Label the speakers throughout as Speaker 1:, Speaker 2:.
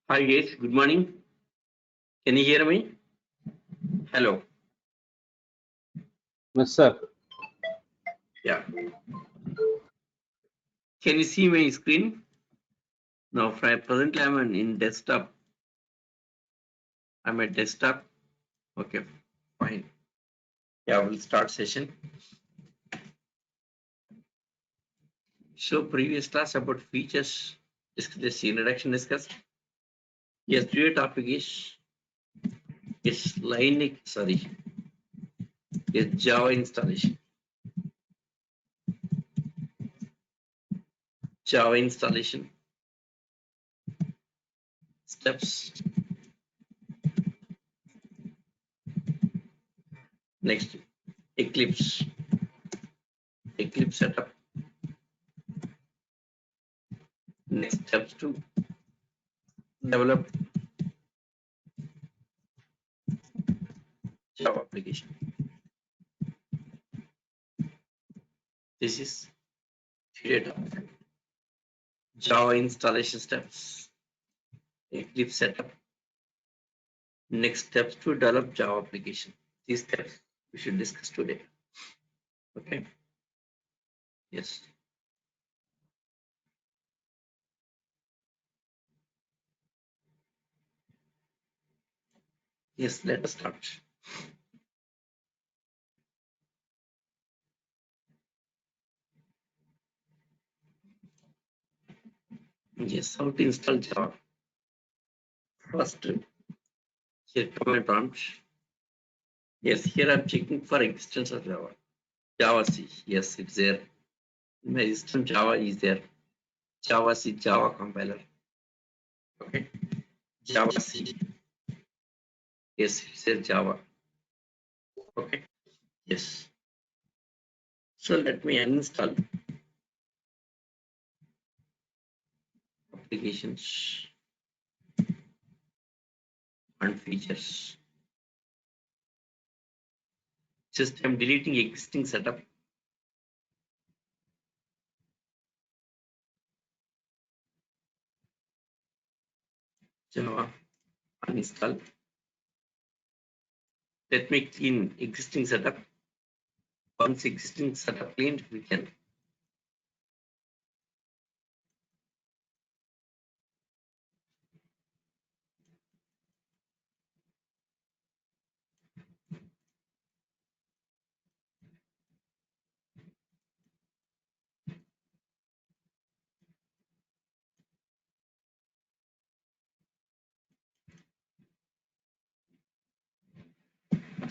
Speaker 1: Hi guys, good morning. Can you hear me? Hello.
Speaker 2: Yes, sir.
Speaker 1: Yeah. Can you see my screen? Now, presently I'm in desktop. I'm at desktop. Okay, fine. Yeah, we'll start session. So previous class about features, this introduction discussed. Yes, today topic is Java installation. Java installation steps. Next, Eclipse setup. Next steps to develop Java application. This is today topic. Java installation steps, Eclipse setup, next steps to develop Java application. These steps we should discuss today. Okay. Yes. Yes, let us start. Yes, how to install Java. First, here command prompt. Yes, here I'm checking for existence of Java. Java C. Yes, it's there. My system Java is there. Java C, Java compiler. Okay. Java C. Yes, it's there Java. Okay. Yes. So let me uninstall applications and features. Just I'm deleting existing setup. Java uninstall. Let me clean existing setup. Once existing setup cleaned, we can.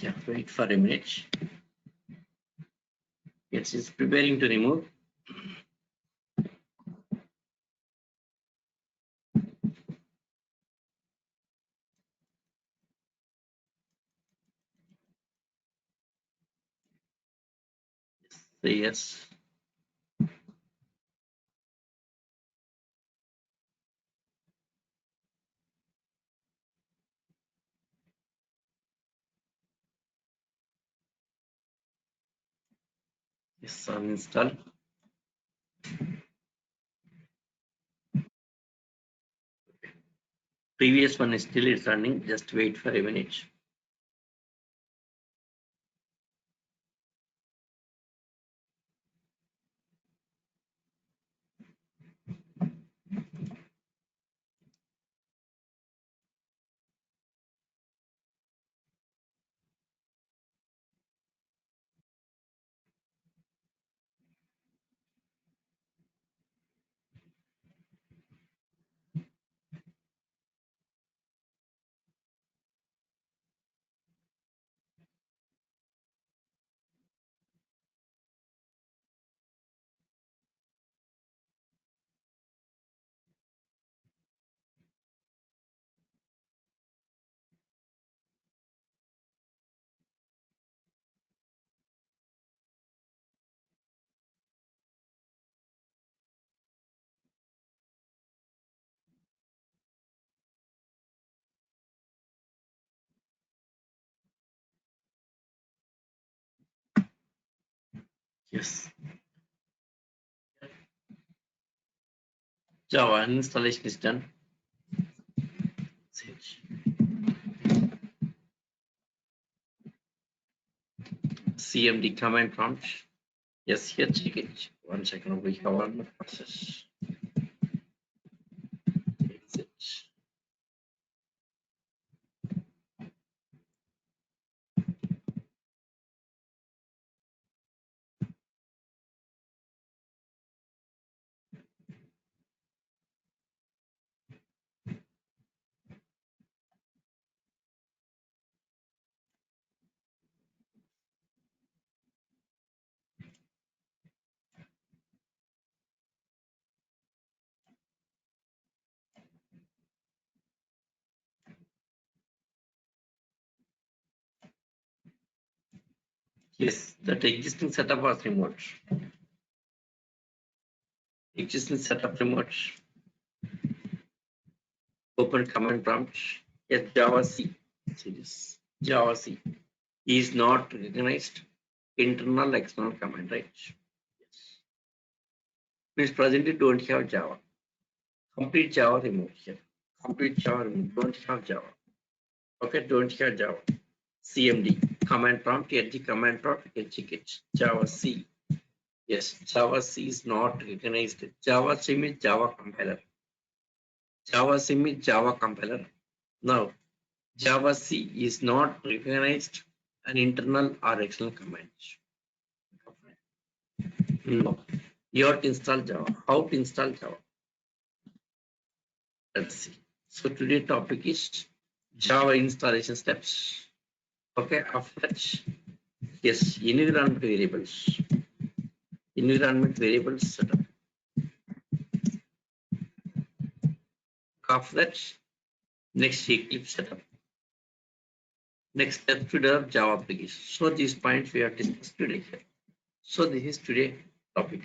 Speaker 1: Yeah, wait for a minute. Yes, it's preparing to remove. Say yes. Yes, uninstall. Previous one is still it's running. Just wait for a minute. Yes. Java installation is done. CMD command prompt. Yes, here check it. 1 second, we have one more process. Exit. Yes, that existing setup was remote. Existing setup remote. Open command prompt. Yes, Java C. See this. Java C is not recognized internal external command, right? Yes. Means presently don't have Java. Complete Java remote here. Complete Java remote. Don't have Java. Okay, don't have Java. CMD command prompt. Edge command prompt. Execute Java C. Yes, Java C is not recognized. Java C is Java compiler. Java C is Java compiler. Now, Java C is not recognized an internal or external command. No. You have to install Java. How to install Java? Let's see. So today's topic is Java installation steps. Okay, after that, yes, environment variables. Environment variables setup. After that, next Eclipse setup. Next step to develop Java application. So these points we have discussed today here. So this is today topic.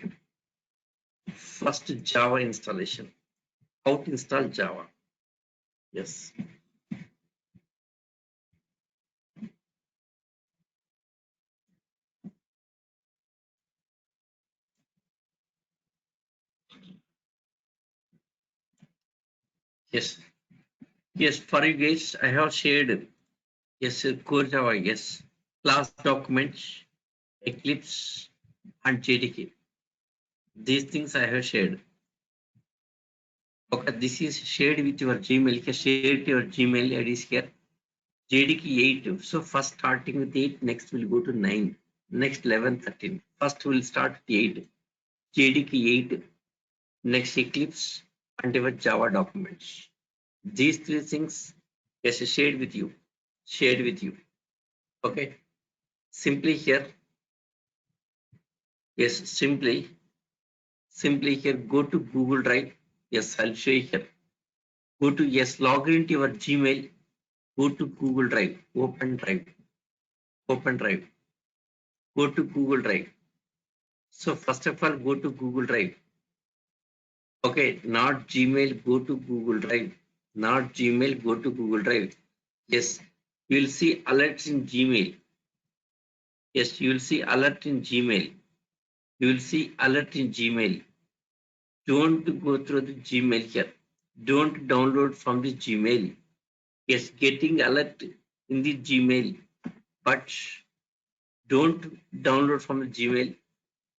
Speaker 1: First Java installation. How to install Java? Yes. Yes. Yes. For you guys, I have shared yes core Java. Yes. Class documents, Eclipse, and JDK. These things I have shared. Okay. This is shared with your Gmail. You shared your Gmail IDs here. JDK 8. So first starting with 8, next we'll go to 9, next 11, 13. First we'll start with 8, JDK 8, next Eclipse, and your Java documents. These three things, yes, shared with you, shared with you. Okay, simply here, yes, simply here, go to Google Drive. Yes, I'll show you here. Go to, yes, log into your Gmail, go to Google Drive, open Drive, open Drive, go to Google Drive. So first of all, go to Google Drive. Okay, not Gmail, go to Google Drive. Not Gmail, go to Google Drive. Yes, you will see alerts in Gmail. Yes, you will see alert in Gmail. You will see alert in Gmail. Don't go through the Gmail here. Don't download from the Gmail. Yes, getting alert in the Gmail, but don't download from the Gmail.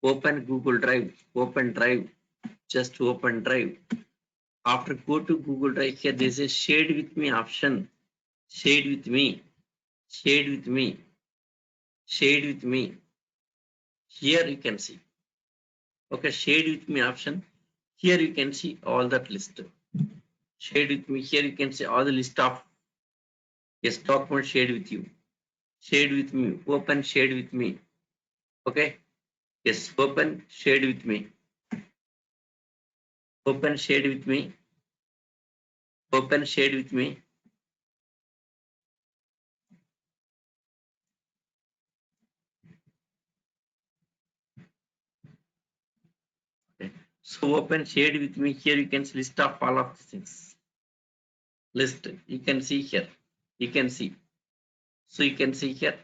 Speaker 1: Open Google Drive. Open Drive. Just open Drive. After go to Google Drive here, there is a shared with me option. Shared with me. Shared with me. Shared with me. Here you can see. Okay, shared with me option. Here you can see all that list. Shared with me. Here you can see all the list of yes document shared with you. Shared with me. Open shared with me. Okay. Yes, open shared with me. Open shared with me. Open shared with me. Okay. So open shared with me. Here you can see list of all of the things. List. You can see here. You can see. So you can see here.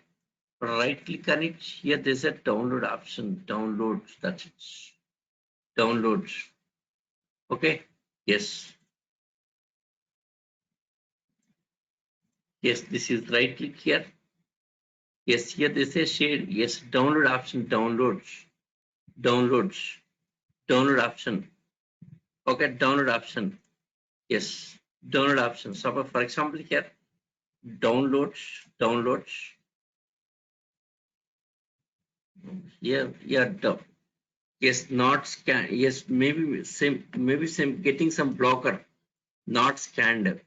Speaker 1: Right click on it. Here there's a download option. Download. That's it. Download. Okay. Yes. Yes, this is right click here. Yes, here they say shade. Yes, download option, downloads, downloads, download option. Okay, download option. Yes, download option. So for example, here downloads, downloads. Here, yes, not scan. Yes, maybe some getting some blocker, not scanned.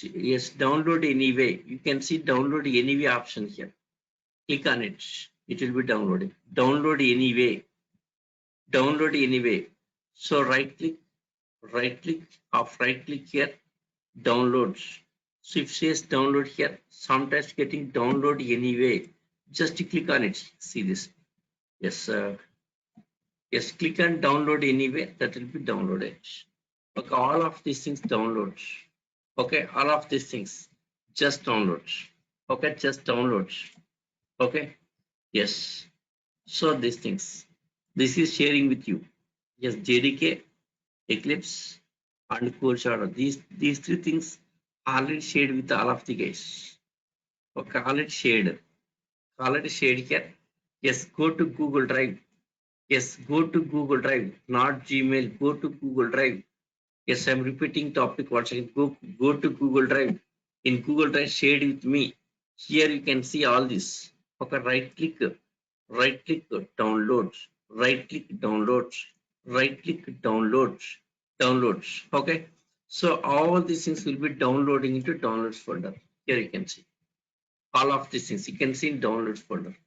Speaker 1: Yes, download anyway. You can see download anyway option here. Click on it. It will be downloading. Download anyway. Download anyway. So right click, off right click here, downloads. So if it says download here, sometimes getting download anyway. Just click on it. See this. Yes, yes, click on download anyway. That will be downloaded. Okay, all of these things downloads. Okay, all of these things just downloads. Okay, just downloads. Okay, yes. So these things. This is sharing with you. Yes, JDK, Eclipse, and Core Shadow. These three things already shared with all of the guys. Okay, already shared. Already shared here. Yes, go to Google Drive. Yes, go to Google Drive, not Gmail. Go to Google Drive. Yes, I'm repeating topic once again. Go to Google Drive. In Google Drive, shared with me. Here you can see all this. Okay, right click, downloads, right click, downloads, right click, downloads, downloads. Okay, so all these things will be downloading into downloads folder. Here you can see all of these things. You can see in downloads folder.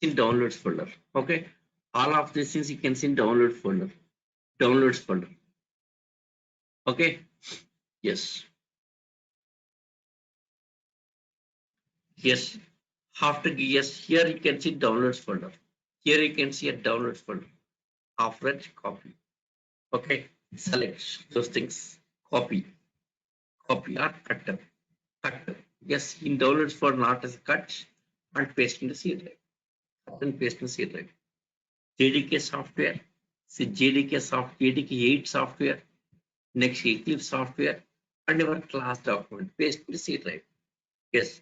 Speaker 1: In downloads folder. Okay, all of these things you can see in download folder. Downloads folder. Okay, yes. Yes, after yes, here you can see downloads folder. Here you can see a downloads folder. After it, copy. Okay, select those things. Copy, copy or cut. Cut. Yes, in downloads for not as a cut and paste in the C drive. Cut and paste in the C drive. JDK software. See JDK 8 software. Next Eclipse software and your class document. Paste in the C drive. Yes.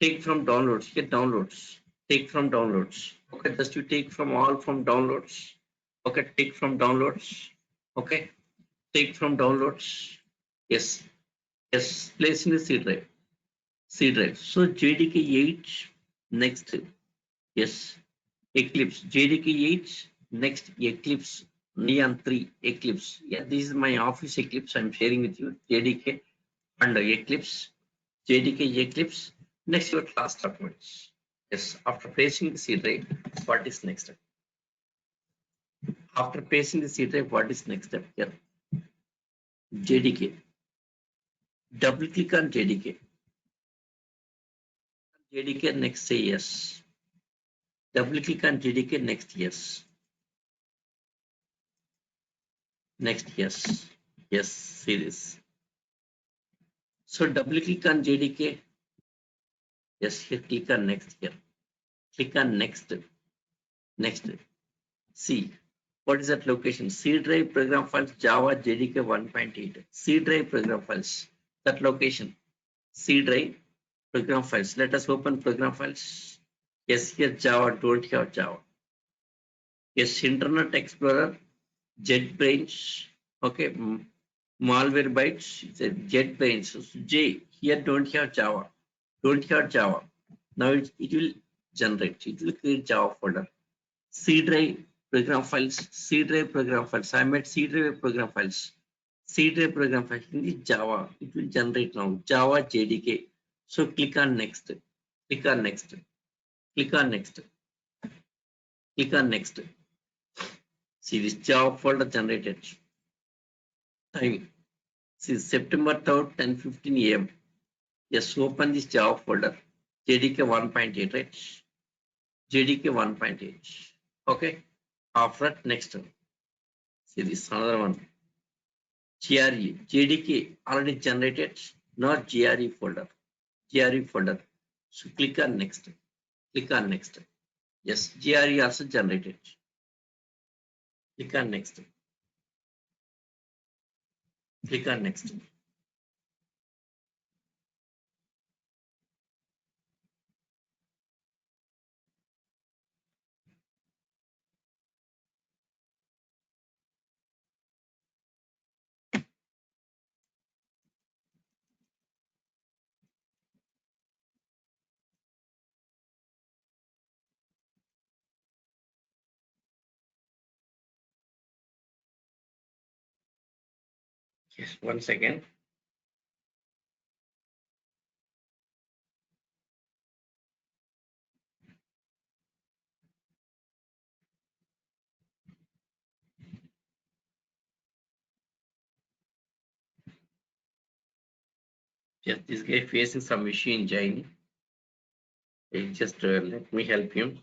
Speaker 1: Take from downloads. Here downloads. Take from downloads. Okay, just you take from all from downloads. Okay, take from downloads. Okay, take from downloads. Yes, yes, place in the C drive. C drive. So JDK 8 next. Yes, Eclipse. JDK 8 next Eclipse. Neon 3 Eclipse. Yeah, this is my office Eclipse. I'm sharing with you. JDK and Eclipse. JDK Eclipse. Next your class documents. Yes, after pasting the C drive, what is next step? After pasting the C drive, what is next step here? JDK. Double click on JDK. JDK next say yes. Double click on JDK next yes. Next yes. Yes, see this. So double click on JDK. Yes, here click on next here. Click on next. Next. See. What is that location? C drive program files Java JDK 1.8. C drive program files. That location. C drive program files. Let us open program files. Yes, here Java, don't have Java. Yes, Internet Explorer, JetBrains. Okay, malware bytes, JetBrains. So J, here don't have Java. Don't have Java. Now it will generate. It will create Java folder. C drive program files, C drive program files. I made C drive program files. C drive program files in the Java. It will generate now Java JDK. So click on next. Click on next. Click on next. Click on next. See this Java folder generated. Time. See September 3rd, 10:15 a.m. Yes, open this Java folder. JDK 1.8, right? JDK 1.8. Okay. After next one. See this another one. GRE. JDK already generated, not GRE folder. GRE folder. So click on next. Click on next. Yes, GRE also generated. Click on next. Click on next. Yes, one second. Yes, this guy facing some issue in joining. Just let me help him.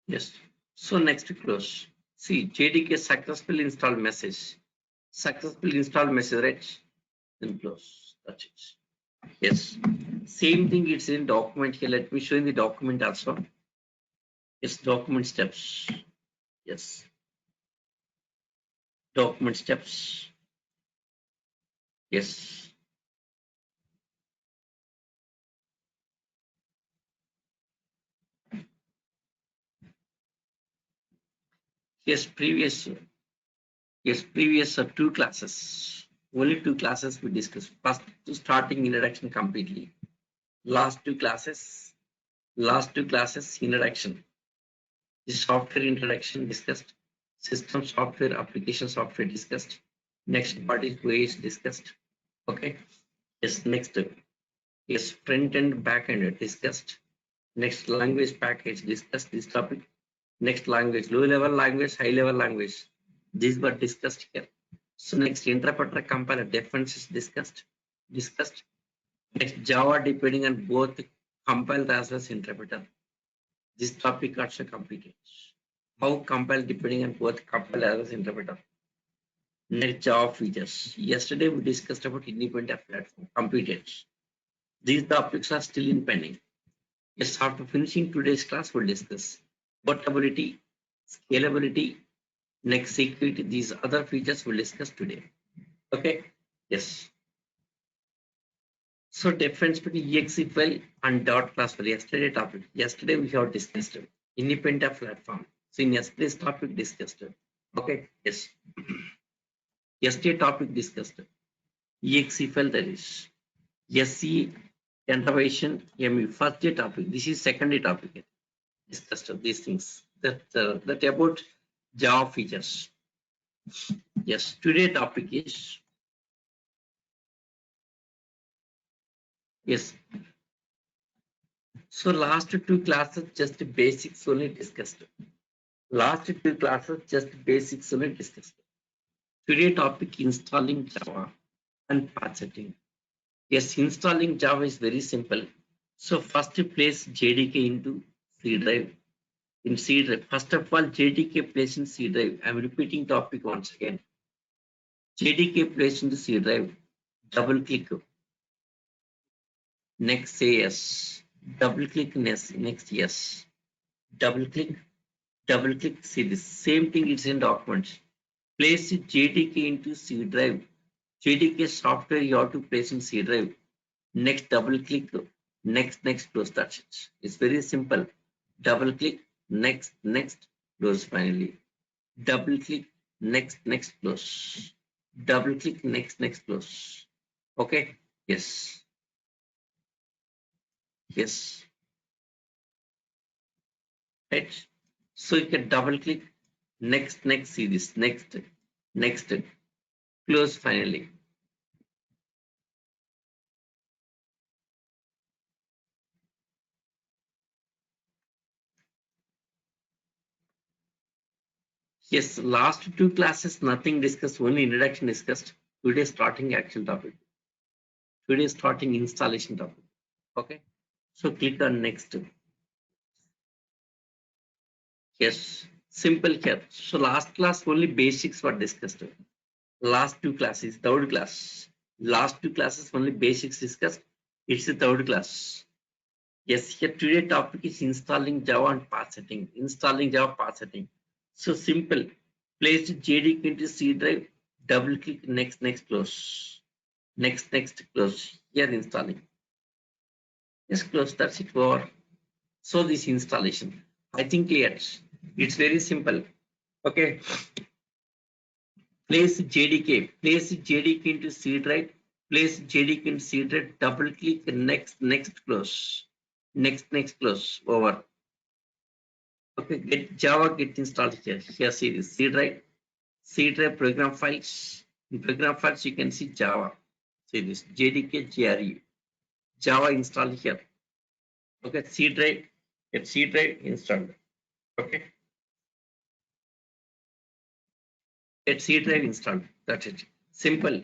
Speaker 1: Yes. So next to close. See, JDK successful install message. Successful install message, right? Then close. That's it. Yes. Same thing it's in document here. Let me show you the document also. Yes, document steps. Yes. Document steps. Yes. Yes, previous. Yes, previous two classes. Only two classes we discussed. First, starting introduction completely. Last two classes introduction. The software introduction discussed. System software, application software discussed. Next part is ways discussed. Okay. Yes, next. Yes, front end, back end discussed. Next, language package discussed this topic. Next, language, low level language, high level language. These were discussed here. So next, interpreter compiler differences discussed. Next, Java depending on both compiled as well as interpreter. This topic also completed. How compile depending on both compile as well as interpreter. Next, Java features. Yesterday we discussed about independent platform. Completed. These topics are still in pending. Yes, after finishing today's class, we'll discuss portability, scalability, next security. These other features we'll discuss today. Okay. Yes. So difference between exe file and dot class file. Yesterday topic. Yesterday we have discussed independent platform. So in yesterday's topic discussed. Okay. Yes. Yesterday topic discussed. Exe file that is. SC innovation. First day topic. This is second day topic. Discussed these things. That about Java features. Yes. Today topic is yes. So last two classes just basics only discussed. Last two classes just basics only discussed. Today topic installing Java and path setting. Yes, installing Java is very simple. So first you place JDK into C drive. In C drive, first of all, JDK place in C drive. I'm repeating topic once again. JDK place into C drive. Double click. Next say yes. Double click next yes. Double click. Double click. See the same thing. It's in documents. Place JDK into C drive. JDK software you have to place in C drive. Next double click. Next close. That's it. It's very simple. Double click. Next close finally. Double click. Next close. Double click. Next close. Okay. Yes. Yes. Right. So you can double click. Next. See this. Next. Close finally. Yes, last two classes, nothing discussed, only introduction discussed. Today starting actual topic. Today starting installation topic. Okay. So click on next. Yes, simple here. So last class only basics were discussed. Last two classes, third class. Last 2 classes only basics discussed. It's the third class. Yes, here today topic is installing Java and path setting. Installing Java path setting. So simple. Place JDK into C drive. Double click next close. Next close. Here installing. Yes, close. That's it. Over. So this installation. I think clear. It's very simple. Okay. Place JDK. Place JDK into C drive. Place JDK into C drive. Double click next close. Next close. Over. Okay, get installed here. Here see this C drive program files. In program files you can see Java. See this JDK GRU. Java installed here. Okay, C drive, get C drive installed. Okay, get C drive installed. That's it. Simple.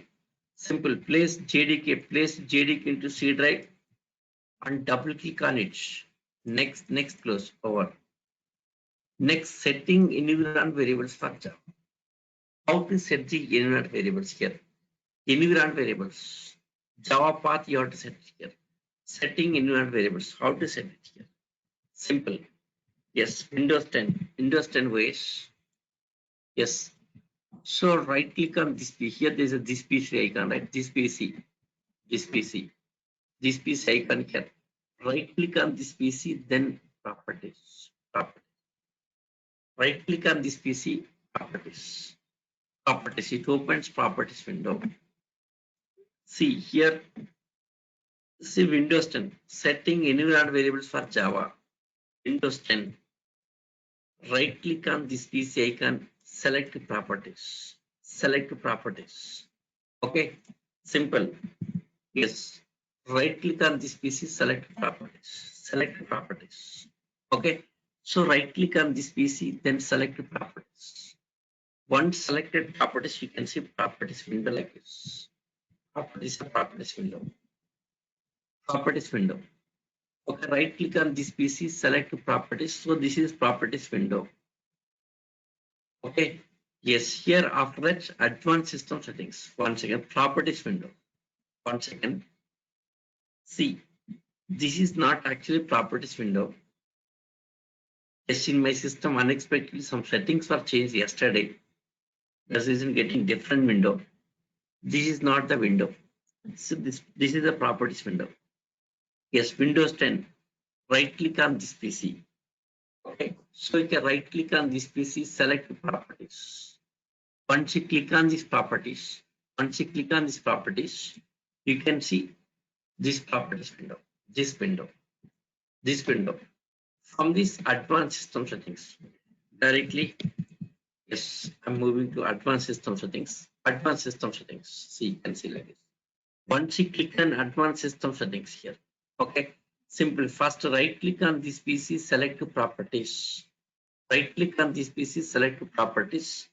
Speaker 1: Place JDK into C drive and double click on it. Next close. Over. Next, setting environment variables for Java. How to set the environment variables here? Environment variables. Java path you have to set it here. Setting environment variables. How to set it here? Simple. Yes, Windows 10. Windows 10 ways. Yes. So right click on this PC. Here there is a this PC icon, right? This PC. This PC icon here. Right click on this PC, then properties. Right click on this PC, properties. It opens properties window. See here. See Windows 10. Setting environment variables for Java. Windows 10. Right click on this PC icon, select properties. Okay, simple. Yes, right click on this PC, select properties. Okay, so right click on this PC, then select properties. Once selected properties, you can see properties window like this. Properties window. Okay, right click on this PC, select properties. So this is properties window. Okay. Yes, here after that, advanced system settings. One second, properties window. One second. See, this is not actually properties window. Yes, in my system, unexpectedly, some settings were changed yesterday. This isn't getting different window. This is not the window. So this is the properties window. Yes, Windows 10. Right click on this PC. Okay, so you can right click on this PC, select properties. Once you click on these properties, you can see this properties window, this window. From this advanced system settings, directly, yes, I'm moving to advanced system settings. See, you can see like this. Once you click on advanced system settings here, okay, simple. First, right click on this PC, select properties. Right click on this PC, select properties.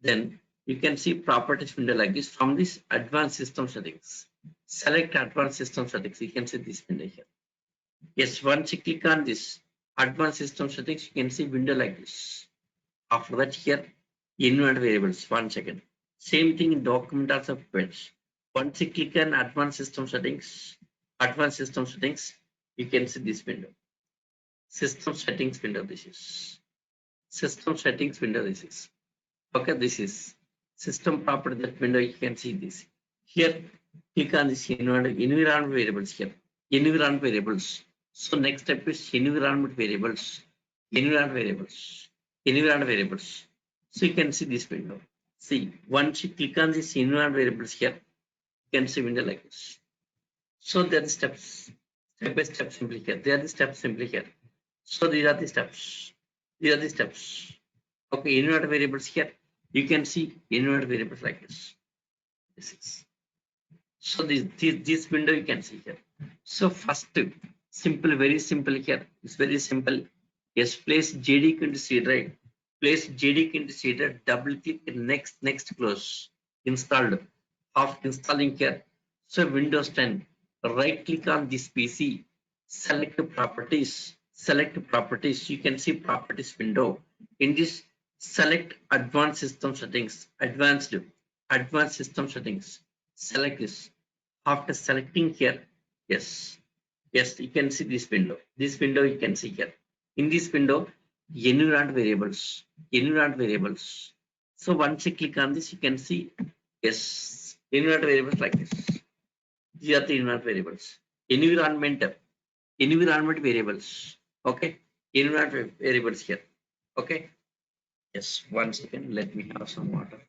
Speaker 1: Then you can see properties window like this. From this advanced system settings, select advanced system settings. You can see this window here. Yes, once you click on this advanced system settings, you can see window like this. After that, here environment variables. One second. Same thing in document also prepares. Once you click on advanced system settings, you can see this window. System settings window. This is system settings window. This is. Okay, this is system property, that window. You can see this here. Click on this environment variables here. Environment variables. So next step is environment variables. So you can see this window. See, once you click on this environment variables here, you can see window like this. So there are the steps, step by step simply here. So these are the steps. Okay, environment variables here. You can see environment variables like this. This is. So this window you can see here. So first, simple, very simple here. It's very simple. Yes, place JDK into C drive. Double click next close. Installed. After installing here. So Windows 10. Right click on this PC. Select properties. You can see properties window. In this, select advanced system settings. Advanced system settings. Select this. After selecting here, yes, you can see this window. This window you can see here. In this window, environment variables. So once you click on this, you can see, yes, environment variables like this. These are the environment variables. Environment variables. Okay, environment variables here. Okay, yes, 1 second. Let me have some water.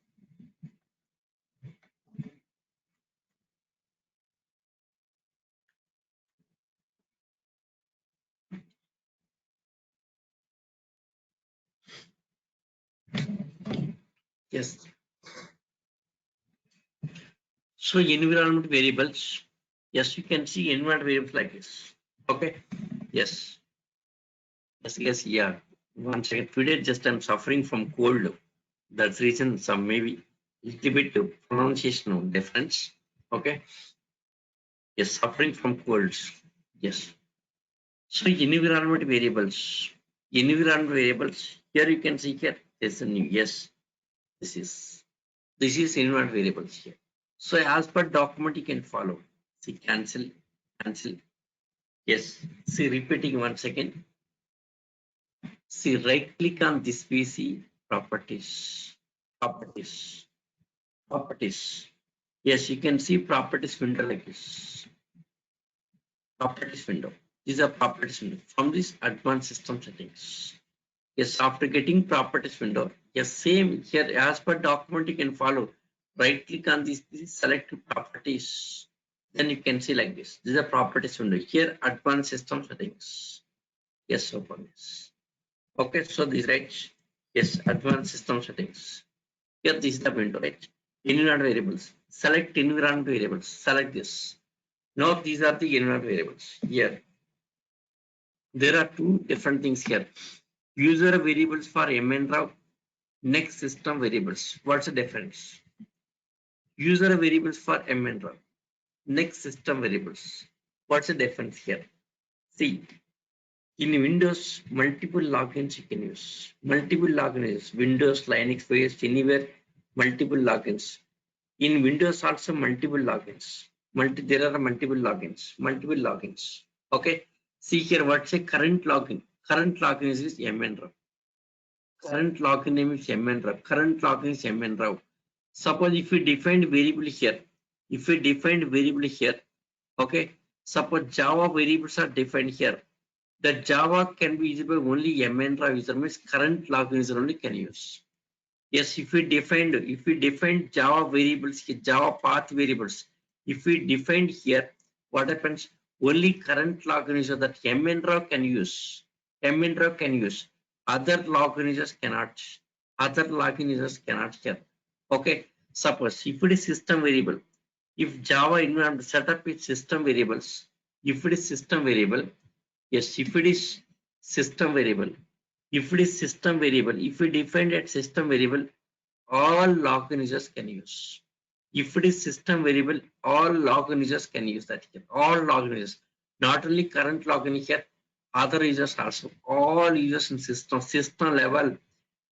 Speaker 1: Yes. So environment variables. Yes, you can see environment variables like this. Okay. Yes. Yes. Yeah. 1 second. Today, just I'm suffering from cold. That's reason some maybe little bit pronunciation difference. Okay. Yes, suffering from colds. Yes. So environment variables. Environment variables. Here you can see here. There's a new. Yes. This is environment variables here. So as per document you can follow. See cancel. Yes. See repeating 1 second. See right click on this PC properties. Yes, you can see properties window like this. Properties window. These are properties window from this advanced system settings. Yes, after getting properties window, yes, same here as per document you can follow. Right click on this select properties. Then you can see like this. This is a properties window. Here advanced system settings. Yes, open this. Okay, so this right. Yes, advanced system settings. Here this is the window, right? Environment variables. Select environment variables. Select this. Now these are the environment variables. Here there are two different things here. User variables for MNRAW, next system variables. What's the difference? User variables for MNRAW, next system variables. What's the difference here? See, in Windows, multiple logins you can use. Multiple logins, Windows, Linux, OS, anywhere, multiple logins. In Windows also multiple logins. There are multiple logins. Okay. See here, what's a current login? Current login is MNRAW. Current login name is MNRAW. Current login is MNRAW. Suppose if we define variable here, okay. Suppose Java variables are defined here. The Java can be used by only MNRAW user, means current login user only can use. Yes, if we define Java variables, Java path variables, if we define here, what happens? Only current login user that MNRAW can use. MNRAW can use. Other login users cannot. Other login users cannot here. Okay. Suppose if it is system variable, if Java environment setup is system variables, if it is system variable, yes, if it is system variable, if we define that system variable, all login users can use. If it is system variable, all login users can use that here. All login users, not only current login here, other users also. All users in system level.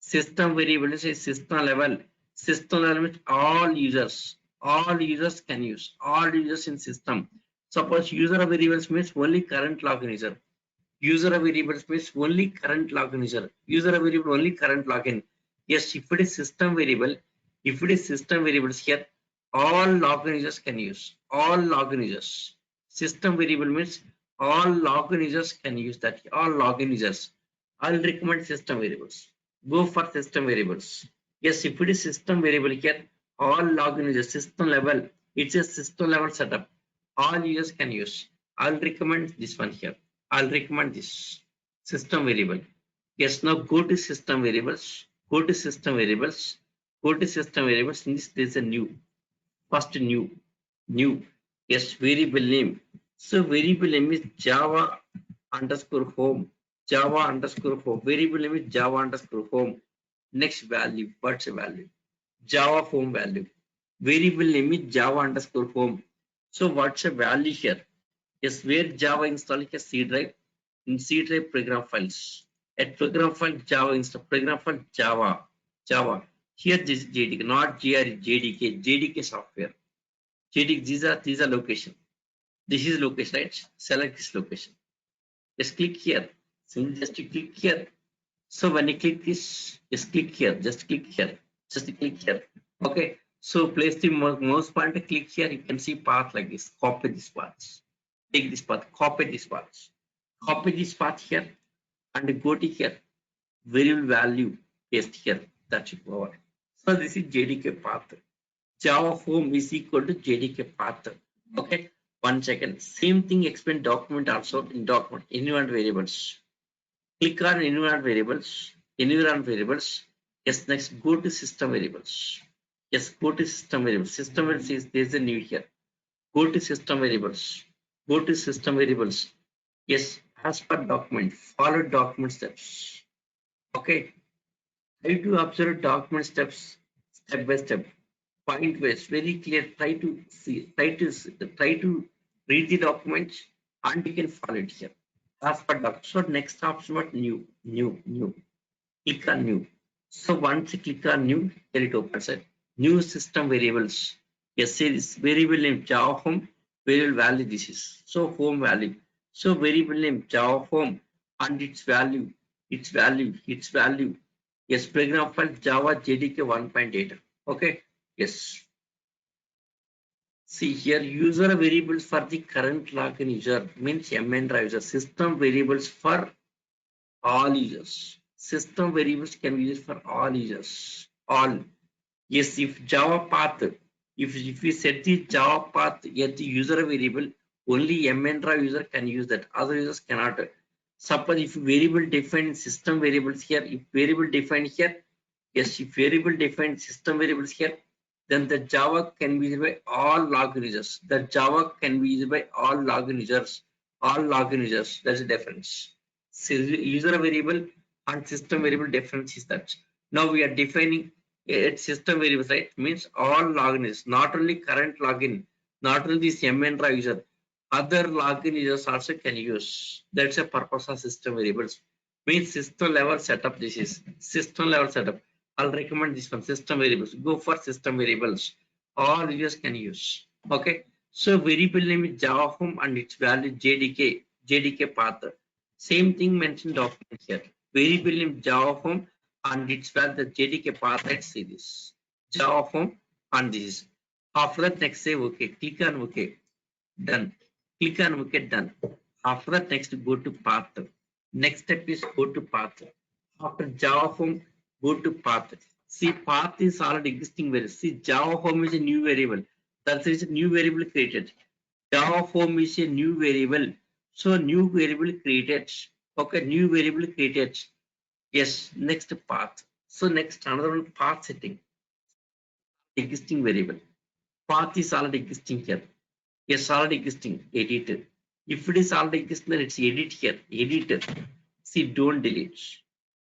Speaker 1: System variable is a system level. System level means all users. All users can use. All users in system. Suppose user variables means only current login user. User variables means only current login user. User variable only current login. Yes, if it is system variable, if it is system variables here, all login users can use. All login users. System variable means all login users can use that. All login users. I'll recommend system variables. Go for system variables. Yes, if it is system variable here, all login users, system level, it's a system level setup. All users can use. I'll recommend this one here. I'll recommend this system variable. Yes, now go to system variables. Go to system variables. Go to system variables. In this, there's a new. First new. Yes, variable name. So variable name is Java underscore home. Java underscore home. Variable name is Java underscore home. Next value. What's the value? Java home value. Variable name is Java underscore home. So what's the value here? Yes, where Java install a C drive. In C drive program files. At program file Java install program file Java. Here this is JDK, not GR JDK. JDK software. JD, these are location. This is location, right? Select this location. Just click here. So just click here. So when you click this, just click here. Just click here. Just click here. Okay. So place the mouse pointer. Click here. You can see path like this. Copy this path. Take this path. Copy this path. Copy this path here and go to here. Variable value paste here. That should go over. So this is JDK path. Java home is equal to JDK path. Okay. 1 second. Same thing explain document also in document environment variables. Click on environment variables. Environment variables. Yes, next go to system variables. Yes, go to system variables. System variables is there's a new here. Go to system variables. Go to system variables. Yes, as per document, follow document steps. Okay. Try to observe document steps step by step. Point wise, very clear. Try to see, try to read the document and you can follow it here. As per doc. So next option what new. Click on new. So once you click on new, here it opens it. New system variables. Yes, say this variable name Java home, variable value this is. So home value. So variable name Java home and its value. Yes, program file Java JDK 1.8. Okay. Yes. See here, user variables for the current login user means MN user. System variables for all users. System variables can be used for all users. All. Yes, if Java path, if we set the Java path at the user variable, only MN user can use that. Other users cannot. Suppose if variable defined system variables here, if variable defined here, yes, if variable defined system variables here, then the Java can be used by all login users. The Java can be used by all login users. All login users. That's the difference. So user variable and system variable difference is that. Now we are defining a system variables, right? Means all login users, not only current login, not only this MN user, other login users also can use. That's a purpose of system variables. Means system level setup. This is system level setup. I'll recommend this one, system variables. Go for system variables. All users can use. Okay. So variable name is Java home and its value JDK path. Same thing mentioned document here. Variable name Java home and its value the JDK path. Let's see this. Java home and this. After that, next say OK. Click on OK. Done. Click on OK. Done. After that, next go to path. Next step is go to path. After Java home, go to path. See, path is already existing variable. See, Java home is a new variable. That is a new variable created. Java home is a new variable. So new variable created. Okay, new variable created. Yes, next path. So next another one path setting. Existing variable. Path is already existing here. Yes, already existing. Edit. If it is already existing, then it's edit here. Edit. See, don't delete.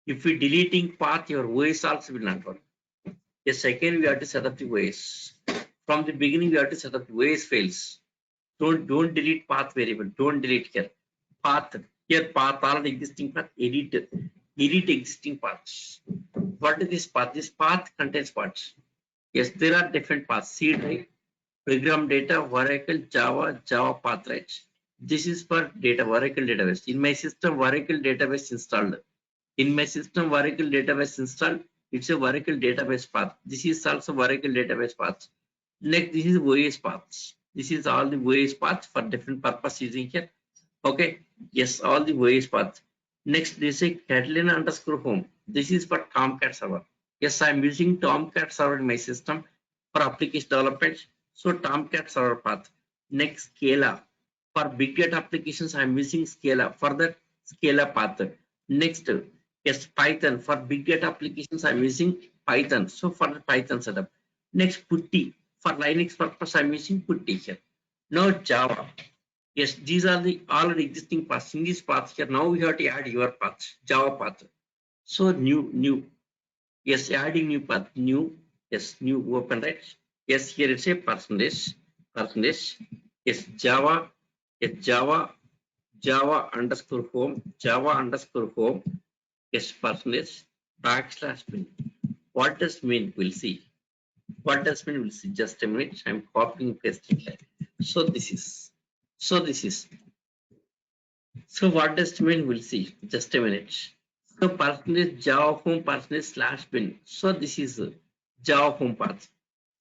Speaker 1: If we deleting path, your OS also will not work. Yes, second we have to set up the OS. From the beginning, we have to set up the OS files. Don't delete path variable. Don't delete here. Path. Here path already existing path. Edit existing paths. What is this path? This path contains paths. Yes, there are different paths. C drive, program data, Oracle, Java path, right? This is for data, Oracle database. In my system, Oracle database installed. In my system, Oracle database installed. It's a Oracle database path. This is also Oracle database path. Next, this is OS paths. This is all the OS paths for different purpose using here. Okay. Yes, all the OS paths. Next, this is Catalina underscore home. This is for Tomcat server. Yes, I'm using Tomcat server in my system for application development. So Tomcat server path. Next, Scala. For big data applications, I'm using Scala for the Scala path. Next, yes, Python. For big data applications, I'm using Python. So for the Python setup. Next, Putty. For Linux purpose, I'm using Putty here. Now Java. Yes, these are the already existing paths. In this path here, now we have to add your path, Java path. So new. Yes, adding new path, new. Yes, new open, right? Yes, here it's a percentage. Yes, Java. Yes, Java underscore home. Yes, percentage backslash bin. What does mean? We'll see. What does mean? We'll see. Just a minute. I'm copying pasting here. So this is. So this is. So what does it mean? We'll see. Just a minute. So percentage Java home percentage slash bin. So this is Java home path.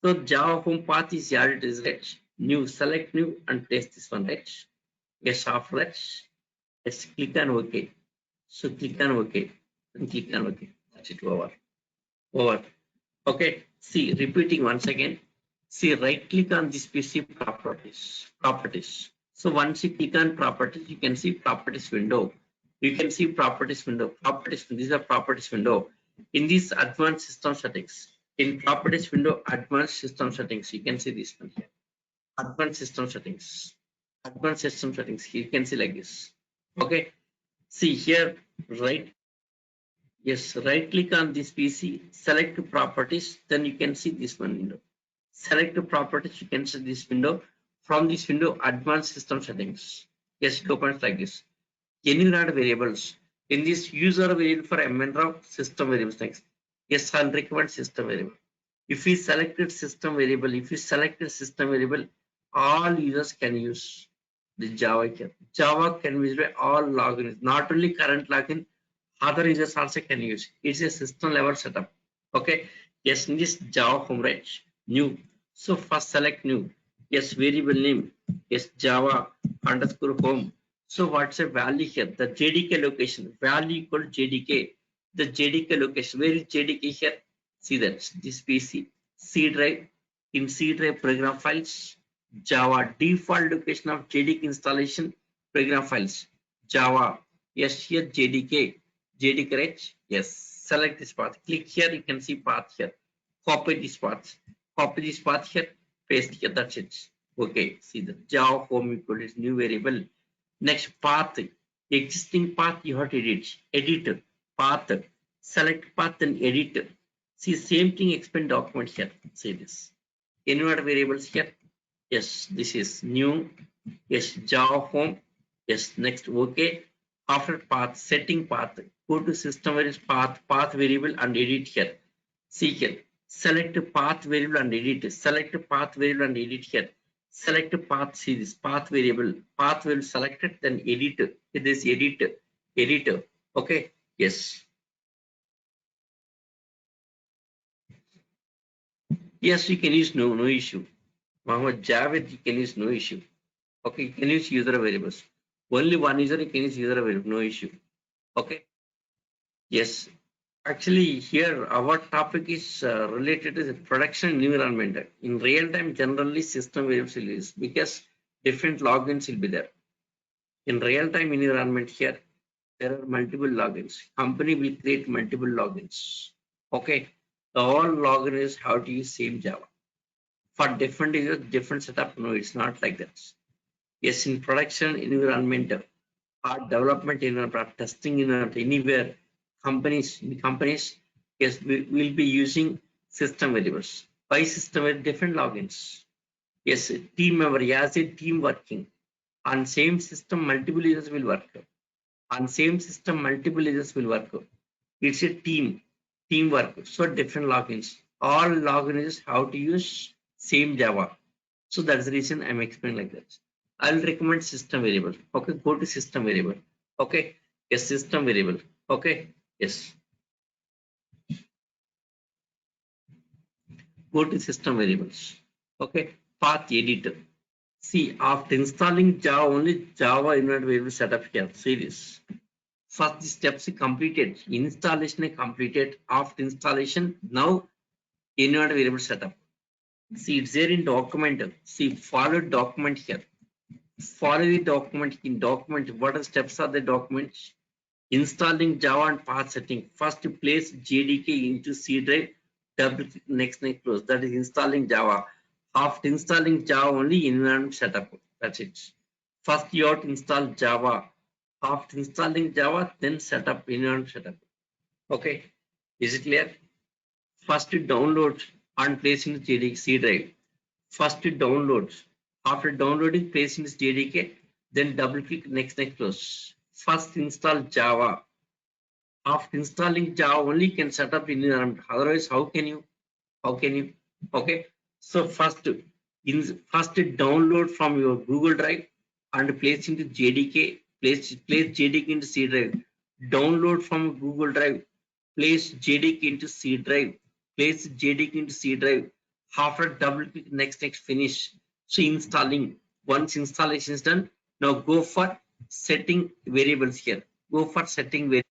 Speaker 1: So Java home path is added is right. New, select new and paste this one, right? Yes, after that, let's click on OK. So click on OK and click on OK. That's it, over. Over. Okay. See, repeating once again. See, right click on this PC properties. Properties. So once you click on properties, you can see properties window. You can see properties window. Properties. This is a properties window. In this advanced system settings, in properties window, advanced system settings, you can see this one here. Advanced system settings. Advanced system settings. You can see like this. Okay. See here, right? Yes, right click on this PC, select properties, then you can see this one window. Select properties, you can see this window. From this window, advanced system settings. Yes, it opens like this. Any add variables. In this user variable for of system variables next. Yes, I'll recommend system variable. If we selected system variable, if we selected system variable, all users can use the Java here. Java can use by all logins, not only current login, other users also can use. It's a system level setup. Okay. Yes, in this Java home, right? New. So first select new. Yes, variable name. Yes, Java underscore home. So what's a value here? The JDK location. Value equal JDK. The JDK location. Where is JDK here? See that this PC C drive. In C drive program files. Java default location of JDK installation program files. Java. Yes, here JDK. JDK, right? Yes. Select this path. Click here. You can see path here. Copy this path. Copy this path here. Paste here. That's it. Okay. See the Java home equal is new variable. Next path. Existing path you have to edit. Edit path. Select path and edit. See same thing. Expand document here. See this. Invert variables here. Yes, this is new. Yes, Java home. Yes, next OK. After path, setting path, go to system variables path variable and edit here. See here. Select path variable and edit. Select path variable and edit here. Select path, see this path variable. Path will selected, then edit. This edit. Editor. Okay. Yes. Yes, you can use no issue. Mohammed Javed, you can use no issue. Okay, you can use user variables. Only one user you can use user variable, no issue. Okay. Yes. Actually, here our topic is related to the production environment. In real time, generally system variables will use because different logins will be there. In real time environment here, there are multiple logins. Company will create multiple logins. Okay. The all logins how to use same Java. For different users, different setup. No, it's not like that. Yes, in production environment, or development environment, testing environment, anywhere, companies, yes, we will be using system variables. By system variables, different logins. Yes, team member, as a team working. On same system, multiple users will work. On same system, multiple users will work. It's a teamwork. So different logins. All logins how to use same Java. So that's the reason I'm explaining like that. I'll recommend system variable. Okay, go to system variable. Okay, yes, system variable. Okay, yes, go to system variables. Okay, path editor. See, after installing Java, only Java environment variable setup here. See this. First, the steps completed. Installation is completed. After installation, now environment variable setup. See, it's there in document. See, follow document here. Follow the document. In document, what are steps are the documents? Installing Java and path setting. First, place JDK into C drive. Double click next close. That is installing Java. After installing Java, only environment setup. That's it. First, you have to install Java. After installing Java, then setup environment setup. Okay, is it clear? First, download and place in the JDK C drive. First, download. After downloading, place in this JDK. Then double click next close. First, install Java. After installing Java, only can set up environment. Otherwise, how can you? How can you? Okay, so first download from your Google Drive and place into JDK. Place JDK into C drive. Download from Google Drive. Place JDK into C drive. Place JDK into C drive. After double click next finish. So installing. Once installation is done, now go for setting variables here. Go for setting variables.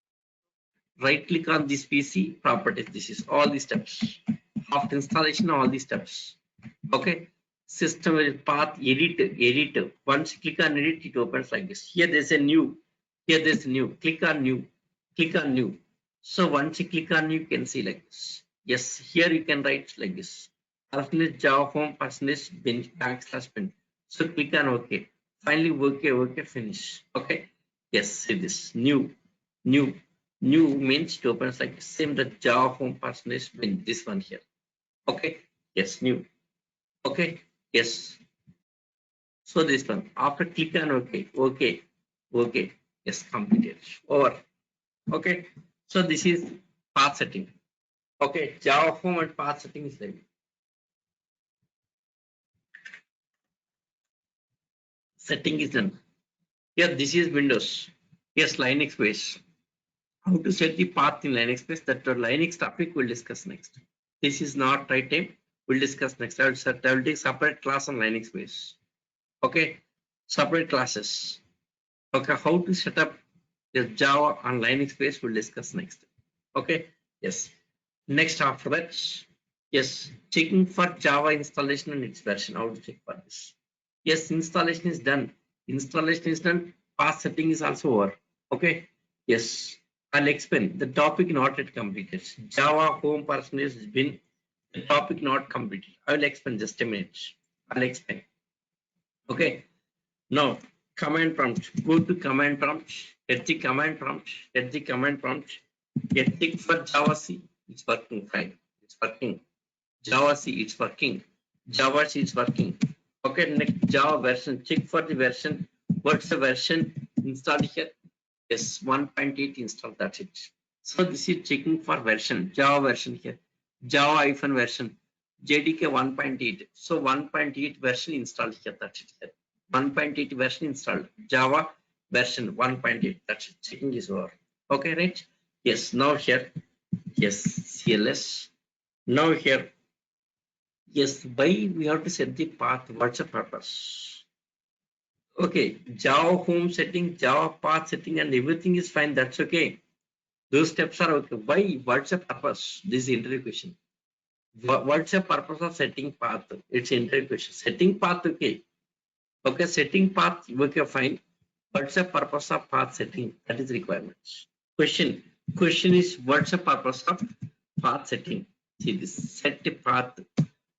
Speaker 1: Right click on this PC properties. This is all the steps. After installation, all the steps. Okay. System will path edit. Once you click on edit, it opens like this. Here there's a new. Here there's a new. Click on new. Click on new. So once you click on new, you can see like this. Yes, here you can write like this. Percentage Java home percentage bin backslash bin. So click on OK. Finally, OK, finish. Okay. Yes, see this new, new, new means it opens like same the Java home percentage bin. This one here. Okay. Yes, new. Okay. Yes. So this one. After click on OK. OK. OK. Yes, completed. Over. Okay. So this is path setting. Okay. Java home and path setting is like setting is done. Here this is Windows. Yes, Linux base. How to set the path in Linux base? That Linux topic we'll discuss next. This is not right time. We'll discuss next. I will take separate class on Linux base. Okay. Separate classes. Okay, how to set up the Java on Linux base we'll discuss next. Okay, yes. Next after that, yes, checking for Java installation and its version. How to check for this? Yes, installation is done. Installation is done. Path setting is also over. Okay, yes. I'll explain. The topic not yet completed. Java home percentage has been the topic not completed. I will explain just a minute. I'll explain. Okay. Now, command prompt. Go to command prompt. Get the command prompt. Get the command prompt. Get tick for Java C. It's working fine. It's working. Java C. It's working. Java C. It's working. Okay. Next Java version. Check for the version. What's the version installed here? Yes, 1.8 installed. That's it. So this is checking for version. Java version here. Java hyphen version. JDK 1.8. So 1.8 version installed here. That's it here. 1.8 version installed. Java version 1.8. That's it. Checking is over. Okay, right? Yes. Now here. Yes. CLS. Now here. Yes. Why we have to set the path? What's the purpose? Okay. Java home setting, Java path setting, and everything is fine. That's okay. Those steps are okay. Why? What's the purpose? This is interview question. What's the purpose of setting path? It's interview question. Setting path, okay. Okay, setting path, okay, fine. What's the purpose of path setting? That is requirements. Question. Question is what's the purpose of path setting? See this set the path.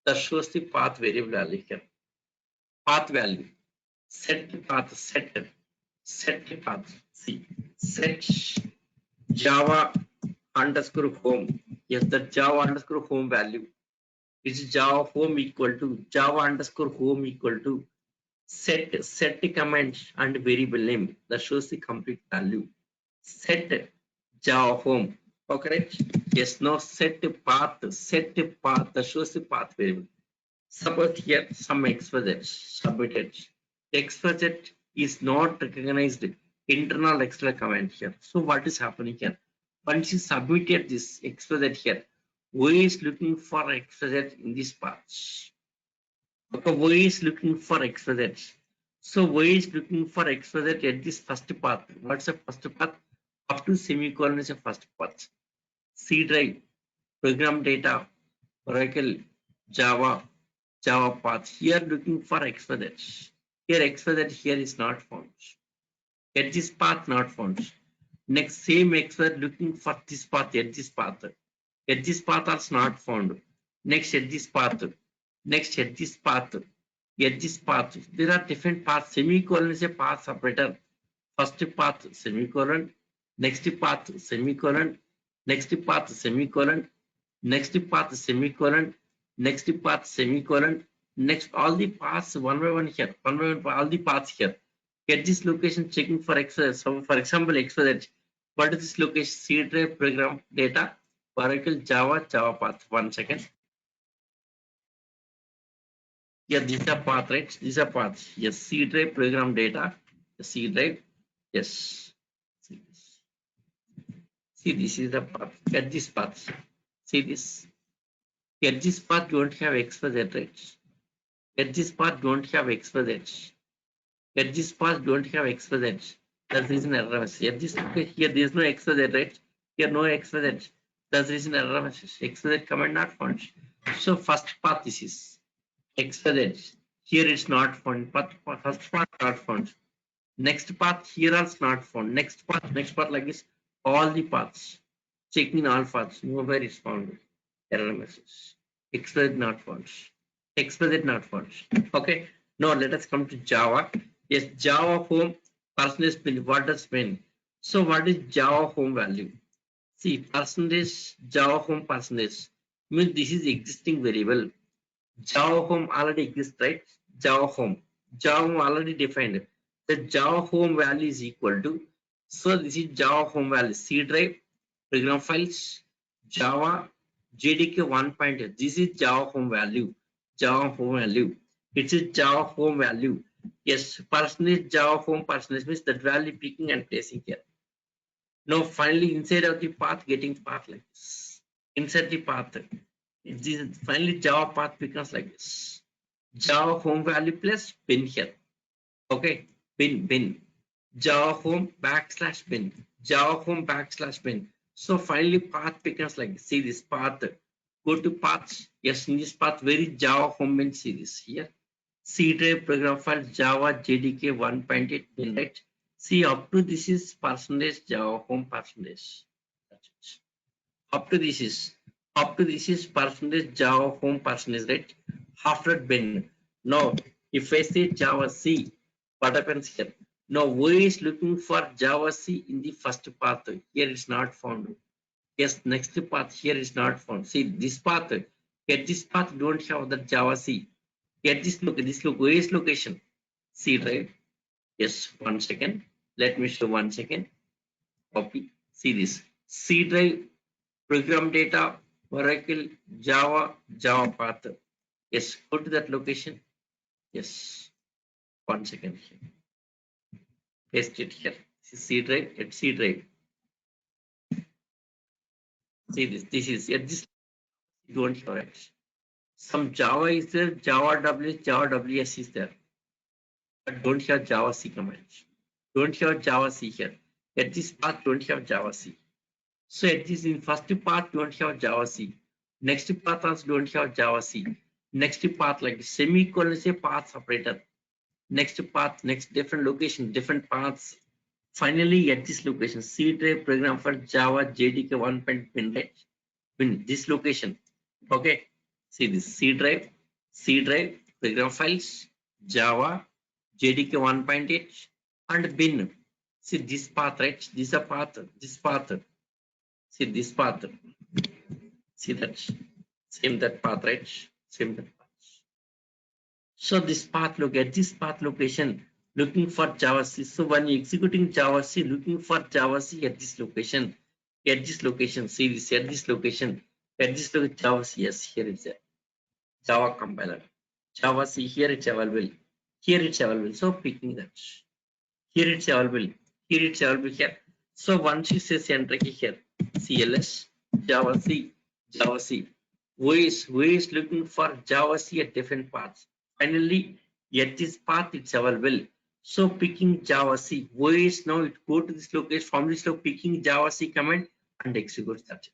Speaker 1: That shows the path variable value here. Path value. Set the path. Set the path. See set Java underscore home. Yes, the Java underscore home value. It's Java home equal to Java underscore home equal to set the command and variable name that shows the complete value. Set Java home. Okay, yes, now set the path that shows the path variable. Suppose here some XYZ submitted. XYZ is not recognized internal external command here. So what is happening here? Once you submitted this XYZ here, who is looking for XYZ in this path? Okay, who is looking for XYZ? So who is looking for XYZ at this first path? What's the first path? Up to semicolon is the first path. C drive, program data, Oracle, Java, Java path. Here looking for XYZ. Here XYZ here is not found. At this path not found. Next same XYZ looking for this path at this path. At this path also not found. Next at this path. Next at this path. At this path. There are different paths. Semicolon is a path separator. First path semicolon. Next path semicolon. Next path semicolon. Next path semicolon. Next path semicolon. Next all the paths one by one here. One by one all the paths here. At this location checking for XYZ. So for example XYZ. What is this location? C drive program data. Oracle Java Java path. 1 second. Here these are path, right? These are paths. Yes, C drive program data. The C drive. Yes. See this. See, this is the path. Get this path. See this. Get this path don't have X, Y, Z, right? Get this path don't have X, Y, Z. Get this path don't have X, Y, Z. That's the reason error message. At this location here there is no X, Y, Z, right? Here no X, Y, Z. That's the reason error message. X, Y, Z command not found. So first path this is X, Y, Z. Here it's not found. Path, first path not found. Next path here also not found. Next path like this. All the paths. Checking all paths. Nowhere is found. Error message. X, Y, Z not found. X, Y, Z not found. Okay. Now let us come to Java. Yes, Java home percentage bin. What does mean? So what is Java home value? See, percentage Java home percentage means this is existing variable. Java home already exists, right? Java home. Java home already defined. The Java home value is equal to. So this is Java home value. C drive, program files, Java, JDK 1.8. This is Java home value. Java home value. It is Java home value. Yes, percentage Java home percentage means that value picking and placing here. Now finally inside of the path getting path like this. Inside the path. This finally Java path becomes like this. Java home value plus bin here. Okay, bin. Java home backslash bin. Java home backslash bin. So finally path becomes like this. See this path. Go to paths. Yes, in this path, where is Java home bin? See this here. C drive program file Java JDK 1.8 bin, right? See up to this is percentage Java home percentage. Up to this is percentage Java home percentage, right? After bin. Now, if I say Java C, what happens here? Now, who is looking for Java C in the first path? Here it's not found. Yes, next path here is not found. See this path. Here this path don't have the Java C. Here this where is location? C drive. Yes, 1 second. Let me show 1 second. Copy. See this. C drive program data, Oracle, Java path. Yes, go to that location. Yes, 1 second here. Paste it here. C drive, at C drive. See this. This is at this. Don't have it. Some Java is there, Java WS is there, but don't have Java C commands. Don't have Java C here. At this path, don't have Java C. So at this in first path, don't have Java C. Next path also don't have Java C. Next path like semicolon is a path operator. Next path, next different location, different paths. Finally, at this location, C drive program for Java JDK 1.pin, right? Pin this location. Okay. See this C drive, program files, Java, JDK 1.8, and bin. See this path, right? This is a path, this path. See this path. See that same that path, right? Same that path. So this path, look at this path location, looking for Java C. So when you executing Java C, looking for Java C at this location, see this at this location, Java C. Yes, here is a Java compiler. Java C here it's available. Here it's available. So picking that. Here it's available. Here it's available here. So once you say enter key here, CLS Java C. Who is looking for Java C at different paths. Finally, at this path it's available. So picking Java C. Who is now it go to this location from this location picking Java C command and executes that.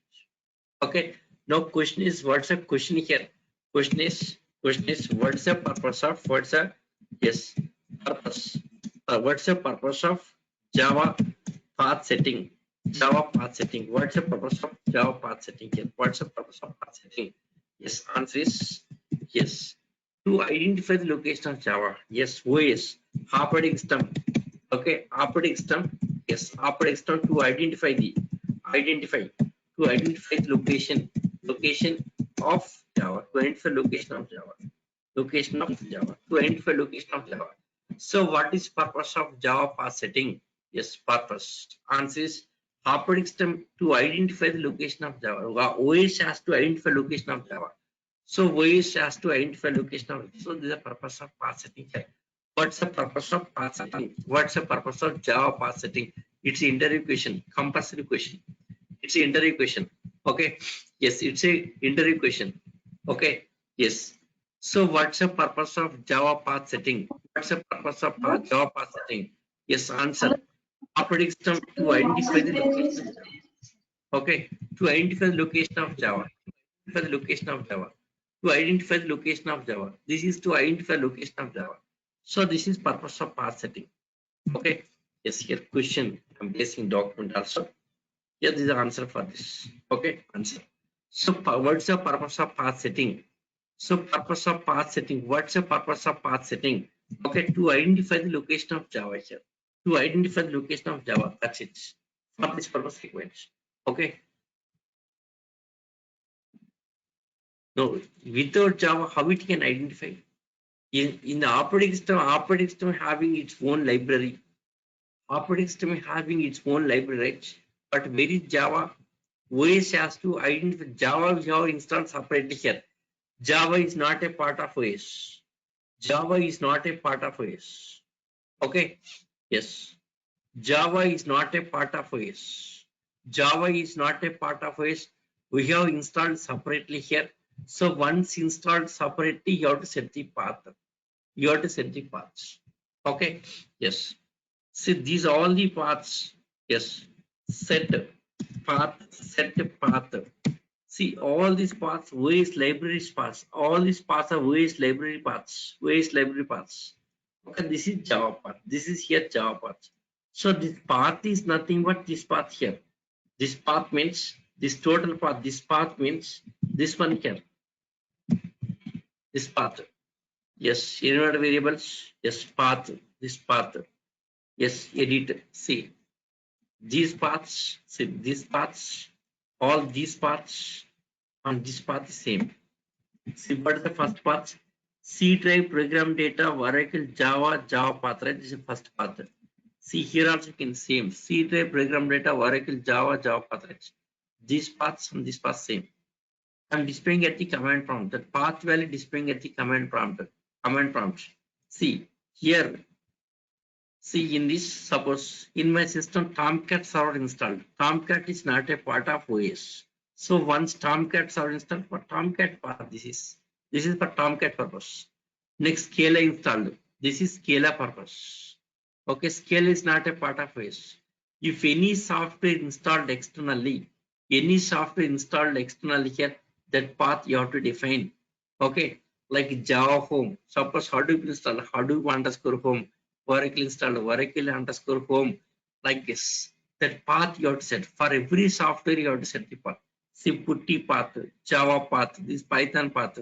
Speaker 1: Okay. Now question is what's the question here? Question is what's the purpose of what's the purpose of Java path setting? What's the purpose of Java path setting here? What's the purpose of path setting? Yes, answer is yes. To identify the location of Java. Yes, OS operating system. Okay, operating system. Yes, operating system to identify the location of Java. To identify location of Java. To identify location of Java. So what is purpose of Java path setting? Yes, purpose. Answer is operating system to identify the location of Java. OS has to identify location of Java. So OS has to identify location of. So this is the purpose of path setting here. What's the purpose of path setting? What's the purpose of Java path setting? It's an interview question, compulsory question. It's an interview question. Okay. Yes, it's a interview question. Okay. Yes. So what's the purpose of Java path setting? What's the purpose of Java path setting? Yes, answer. Operating system to identify the location. Okay. To identify the location of Java. For the location of Java. To identify the location of Java. This is to identify location of Java. So this is purpose of path setting. Okay. Yes, here question. I'm placing document also. Yeah, this is the answer for this. Okay, answer. So what's the purpose of path setting? So purpose of path setting. What's the purpose of path setting? Okay, to identify the location of Java here. To identify the location of Java. That's it. For this purpose requires. Okay. No, without Java, how it can identify? In the operating system having its own library. Operating system having its own library, right? But where is Java? OS has to identify Java. We have installed separately here. Java is not a part of OS. Java is not a part of OS. Okay. Yes. Java is not a part of OS. Java is not a part of OS. We have installed separately here. So once installed separately, you have to set the path. You have to set the paths. Okay. Yes. See, these are all the paths. Yes. Set path. Set path. See, all these paths, OS library paths. All these paths are OS library paths. OS library paths. Okay, this is Java path. This is here Java path. So this path is nothing but this path here. This path means this total path. This path means this one here. This path. Yes, environment variables. Yes, path. This path. Yes, edit. See, these paths. See, these paths. All these paths on this path is same. See, what is the first path? C drive program data, Oracle, Java, Java path, right? This is the first path. See, here also you can same. C drive program data, Oracle, Java, Java path, right? These paths and this path same. I'm displaying at the command prompt. The path value displaying at the command prompt. Command prompt. See, here, see in this, suppose in my system, Tomcat server installed. Tomcat is not a part of OS. So once Tomcat server installed for Tomcat path, this is for Tomcat purpose. Next, Scala installed. This is Scala purpose. Okay, Scala is not a part of OS. If any software installed externally, here, that path you have to define. Okay, like Java home. Suppose Hadoop install Hadoop underscore home. Oracle installed Oracle underscore home. Like this. That path you have to set. For every software you have to set the path. See Putty path, Java path, this Python path.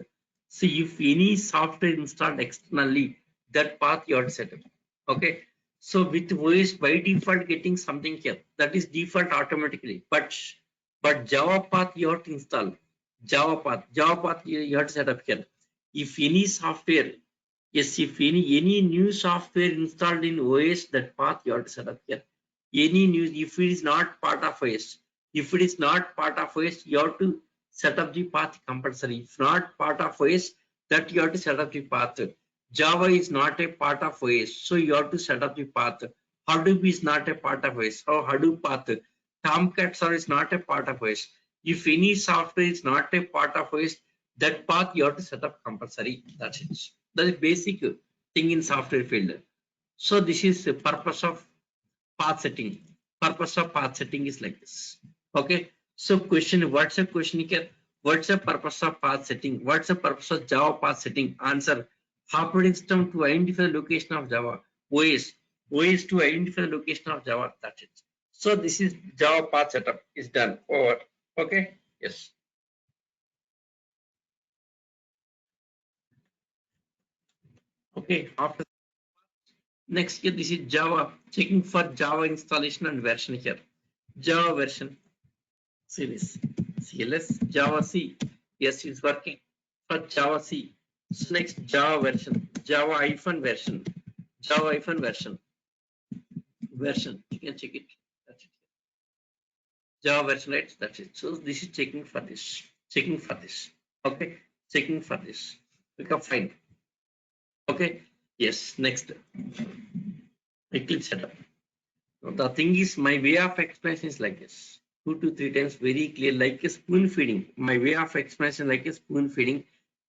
Speaker 1: See, if any software installed externally, that path you have to set up. Okay. So with OS by default getting something here, that is default automatically. But Java path you have to install. Java path you have to set up here. If any software, yes, if any new software installed in OS, that path you have to set up here. Any new, if it is not part of OS, you have to set up the path compulsory. If not part of OS, that you have to set up the path. Java is not a part of OS, so you have to set up the path. Hadoop is not a part of OS. So Hadoop path. Tomcat server is not a part of OS. If any software is not a part of OS, that path you have to set up compulsory. That's it. That is basic thing in software field. So this is the purpose of path setting. Purpose of path setting is like this. Okay. So question, what's the question here? What's the purpose of path setting? What's the purpose of Java path setting? Answer. Operating system to identify the location of Java. OS. OS to identify the location of Java. That's it. So this is Java path setup is done. Over. Okay. Yes. Okay. After next here, this is Java. Checking for Java installation and version here. Java version. See this. CLS Java C. Yes, it's working for Java C. So next Java version. Java hyphen version. Java hyphen version. Version. You can check it. That's it. Java version, right? That's it. So this is checking for this. Checking for this. Okay. checking for this. Okay, fine. Okay. Yes. Next, Eclipse setup. Now, the thing is, my way of explanation is like this: 2 to 3 times, very clear, like a spoon feeding. My way of explanation, like a spoon feeding.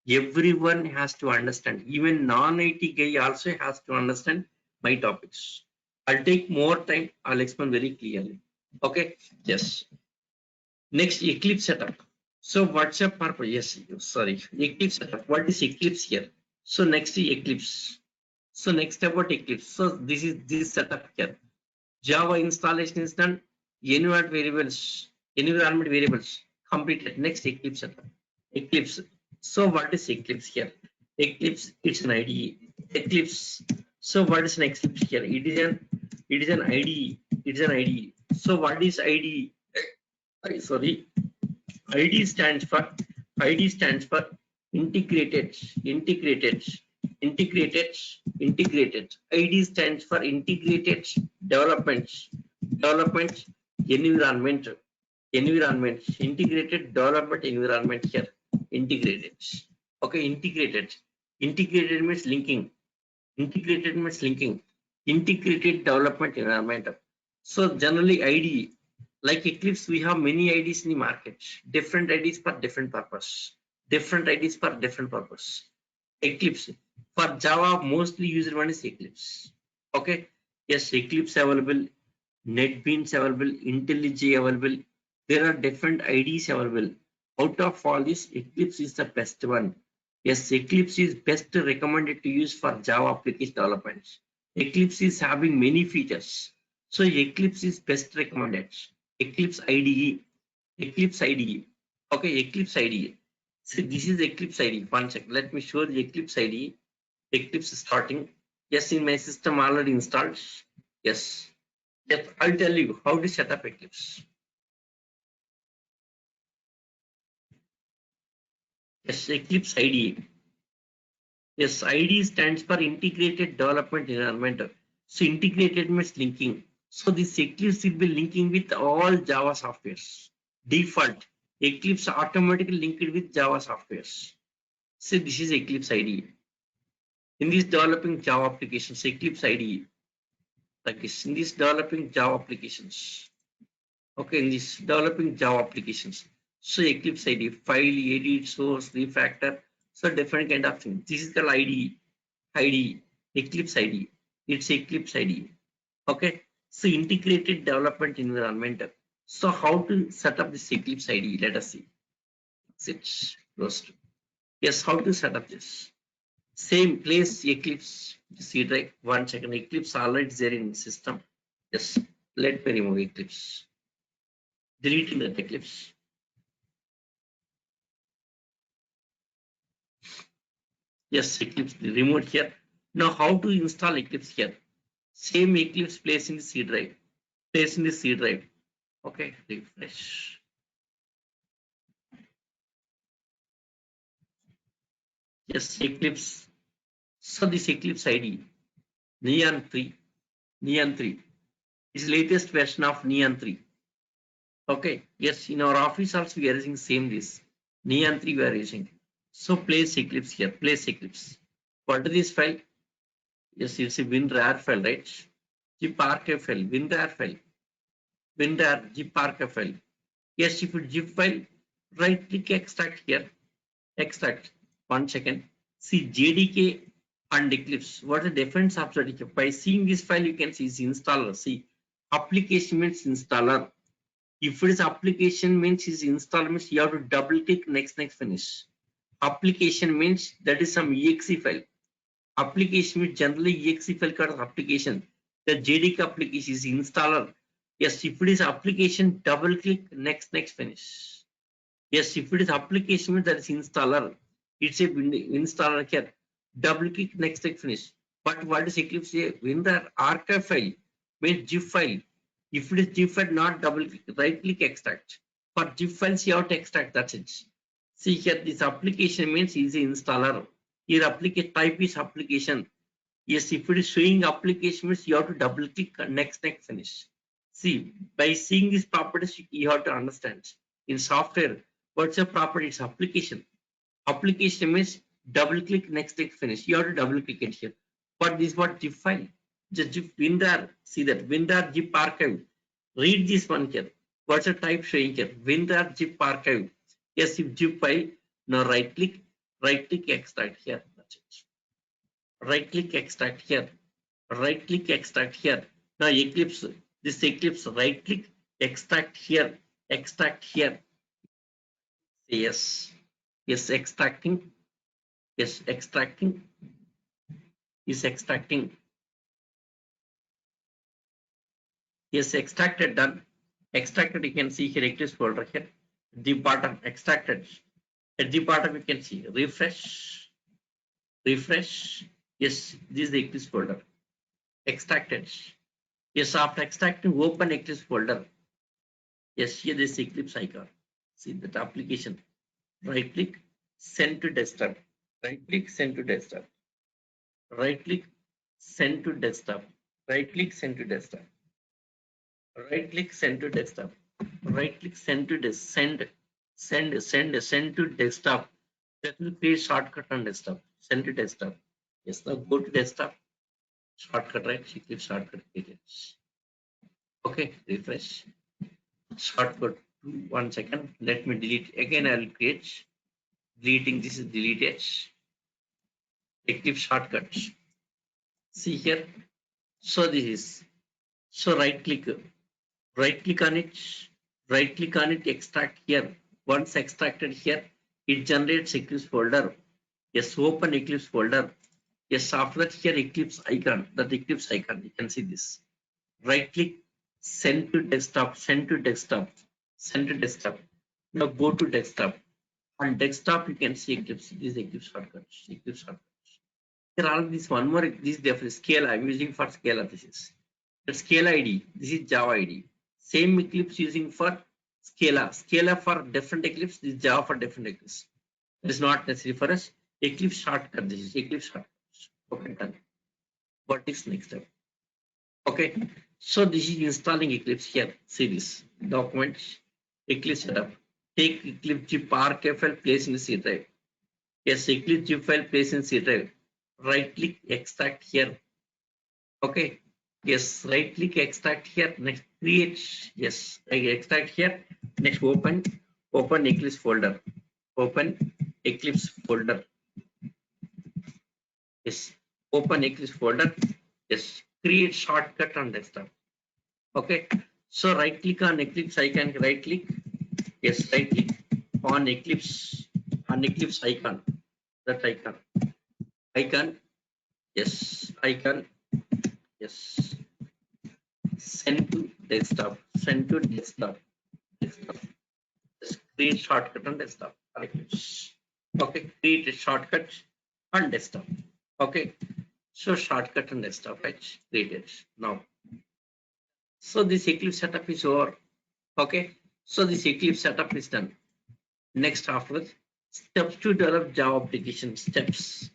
Speaker 1: Everyone has to understand. Even non-IT guy also has to understand my topics. I'll take more time. I'll explain very clearly. Okay. Yes. Next, Eclipse setup. So what's your purpose? Yes, sorry. Eclipse setup. What is Eclipse here? So next is Eclipse. So next about Eclipse. So this is this setup here. Java installation is done. Environment variables completed. Next Eclipse setup. Eclipse. So what is Eclipse here? Eclipse, it's an IDE. Eclipse. So what is an Eclipse here? It is an IDE. It is an IDE. So what is IDE? Sorry. ID stands for integrated, integrated, integrated, integrated. ID stands for integrated development, development environment, environment, integrated development environment here, integrated. Okay, integrated. Integrated means linking. Integrated means linking. Integrated development environment. So generally ID, like Eclipse, we have many IDs in the market. Different IDs for different purpose. Different IDs for different purpose. Eclipse. For Java, mostly used one is Eclipse. Okay. Yes, Eclipse available, NetBeans available, IntelliJ available. There are different IDs available. Out of all this, Eclipse is the best one. Yes, Eclipse is best recommended to use for Java application development. Eclipse is having many features. So Eclipse is best recommended. Eclipse IDE. Eclipse IDE. Okay, Eclipse IDE. See, this is Eclipse IDE. One second. Let me show the Eclipse IDE. Eclipse is starting. Yes, in my system already installed. Yes. Yes, I'll tell you how to set up Eclipse. Yes, Eclipse IDE. Yes, IDE stands for Integrated Development Environment. So integrated means linking. So this Eclipse will be linking with all Java softwares. Default. Eclipse automatically linked with Java softwares. So this is Eclipse IDE. In this developing Java applications, Eclipse IDE. Like this, in this developing Java applications. Okay, in this developing Java applications. So Eclipse IDE, file, edit, source, refactor. So different kind of thing. This is the IDE, Eclipse IDE. It's Eclipse IDE. Okay. So integrated development environment. So how to set up this Eclipse IDE? Let us see. It's closed. Yes, how to set up this? Same place Eclipse. See right? 1 second. Eclipse already is there in system. Yes. Let me remove Eclipse. Deleting that Eclipse. Yes, Eclipse removed here. Now how to install Eclipse here? Same Eclipse place in the C drive. Place in the C drive. Okay, refresh. Yes, Eclipse. So this Eclipse ID, Neon 3, Neon 3 is latest version of Neon 3. Okay, yes, in our office also we are using same this. Neon 3 we are using. So place Eclipse here, place Eclipse. What is this file? Yes, it's a WinRAR file, right? Zip archive file, WinRAR file, WinRAR zip archive file. Yes, if you zip file, right click extract here, extract. 1 second. See JDK and Eclipse. What is the difference of JDK? By seeing this file, you can see it's installer. See, application means installer. If it is application means is installer means you have to double click next finish. Application means that is some exe file. Application means generally exe file called application. The JDK application is installer. Yes, if it is application, double click next finish. Yes, if it is application means that is installer. It's a installer here. Double click next finish. But what is Eclipse say? In the archive file means zip file. If it is zip file, not double click, right click extract. For zip files, you have to extract. That's it. See here, this application means is an installer. Here, application type is application. Yes, if it is showing application means you have to double click next finish. See, by seeing these properties, you have to understand. In software, what's your property? It's application. Application means double click, next click, finish. You have to double click it here. But this is what zip file. Just zip WinRAR. See that WinRAR zip archive. Read this one here. What's the type showing here? WinRAR zip archive. Yes, zip file. Now right click, extract here. That's it. Right click, extract here. Right click, extract here. Now Eclipse, this Eclipse, right click, extract here, extract here. Yes, yes, extracting, yes, extracting, is extracting. Yes, extracted, done. Extracted, you can see here, Eclipse folder here. The bottom, extracted. At the bottom, you can see refresh, refresh. Yes, this is the Eclipse folder. Extracted. Yes, after extracting, open Eclipse folder. Yes, here this Eclipse icon. See that application. Right click, send to desktop. Right click, send to desktop. Right click, send to desktop. Right click, send to desktop. Right click, send to desktop. Right click, send to send to desktop. That will create shortcut on desktop. Send to desktop. Yes, now go to desktop. Shortcut, right? Click shortcut created. Okay, refresh. Shortcut. 1 second. Let me delete. Again, I will create. Deleting this is deleted. Eclipse shortcuts. See here. So this is. So right click on it, extract here. Once extracted here, it generates Eclipse folder. Yes, open Eclipse folder. Yes, after that here Eclipse icon, that Eclipse icon, you can see this. Right click, send to desktop, send to desktop, send to desktop. Now go to desktop. On desktop, you can see Eclipse, this Eclipse shortcuts, Eclipse shortcuts. There are this one more, this different scale I'm using for Scala. This is the Scala ID. This is Java ID. Same Eclipse using for Scala. Scala for different Eclipse. This is Java for different Eclipse. It is not necessary for us. Eclipse shortcut. This is Eclipse shortcut. Okay, done. What is next step? Okay, so this is installing Eclipse here. See this document, Eclipse setup. Take Eclipse zip archive file, place in C drive. Yes, Eclipse zip file, place in C drive. Right click, extract here. Okay. Yes, right click, extract here. Next create. Yes, I extract here. Next open Eclipse folder. Open Eclipse folder. Yes, open Eclipse folder. Yes, create shortcut on desktop. Okay. So right click on Eclipse icon. Right click. Yes, right click on Eclipse icon. That icon. Icon. Yes, icon. Yes. Send to desktop. Send to desktop. Desktop. Just create shortcut on desktop. Okay, create a shortcut on desktop. Okay, so shortcut on desktop, right? Created now. So this Eclipse setup is over. Okay, so this Eclipse setup is done. Next, afterwards, steps to develop Java application. Steps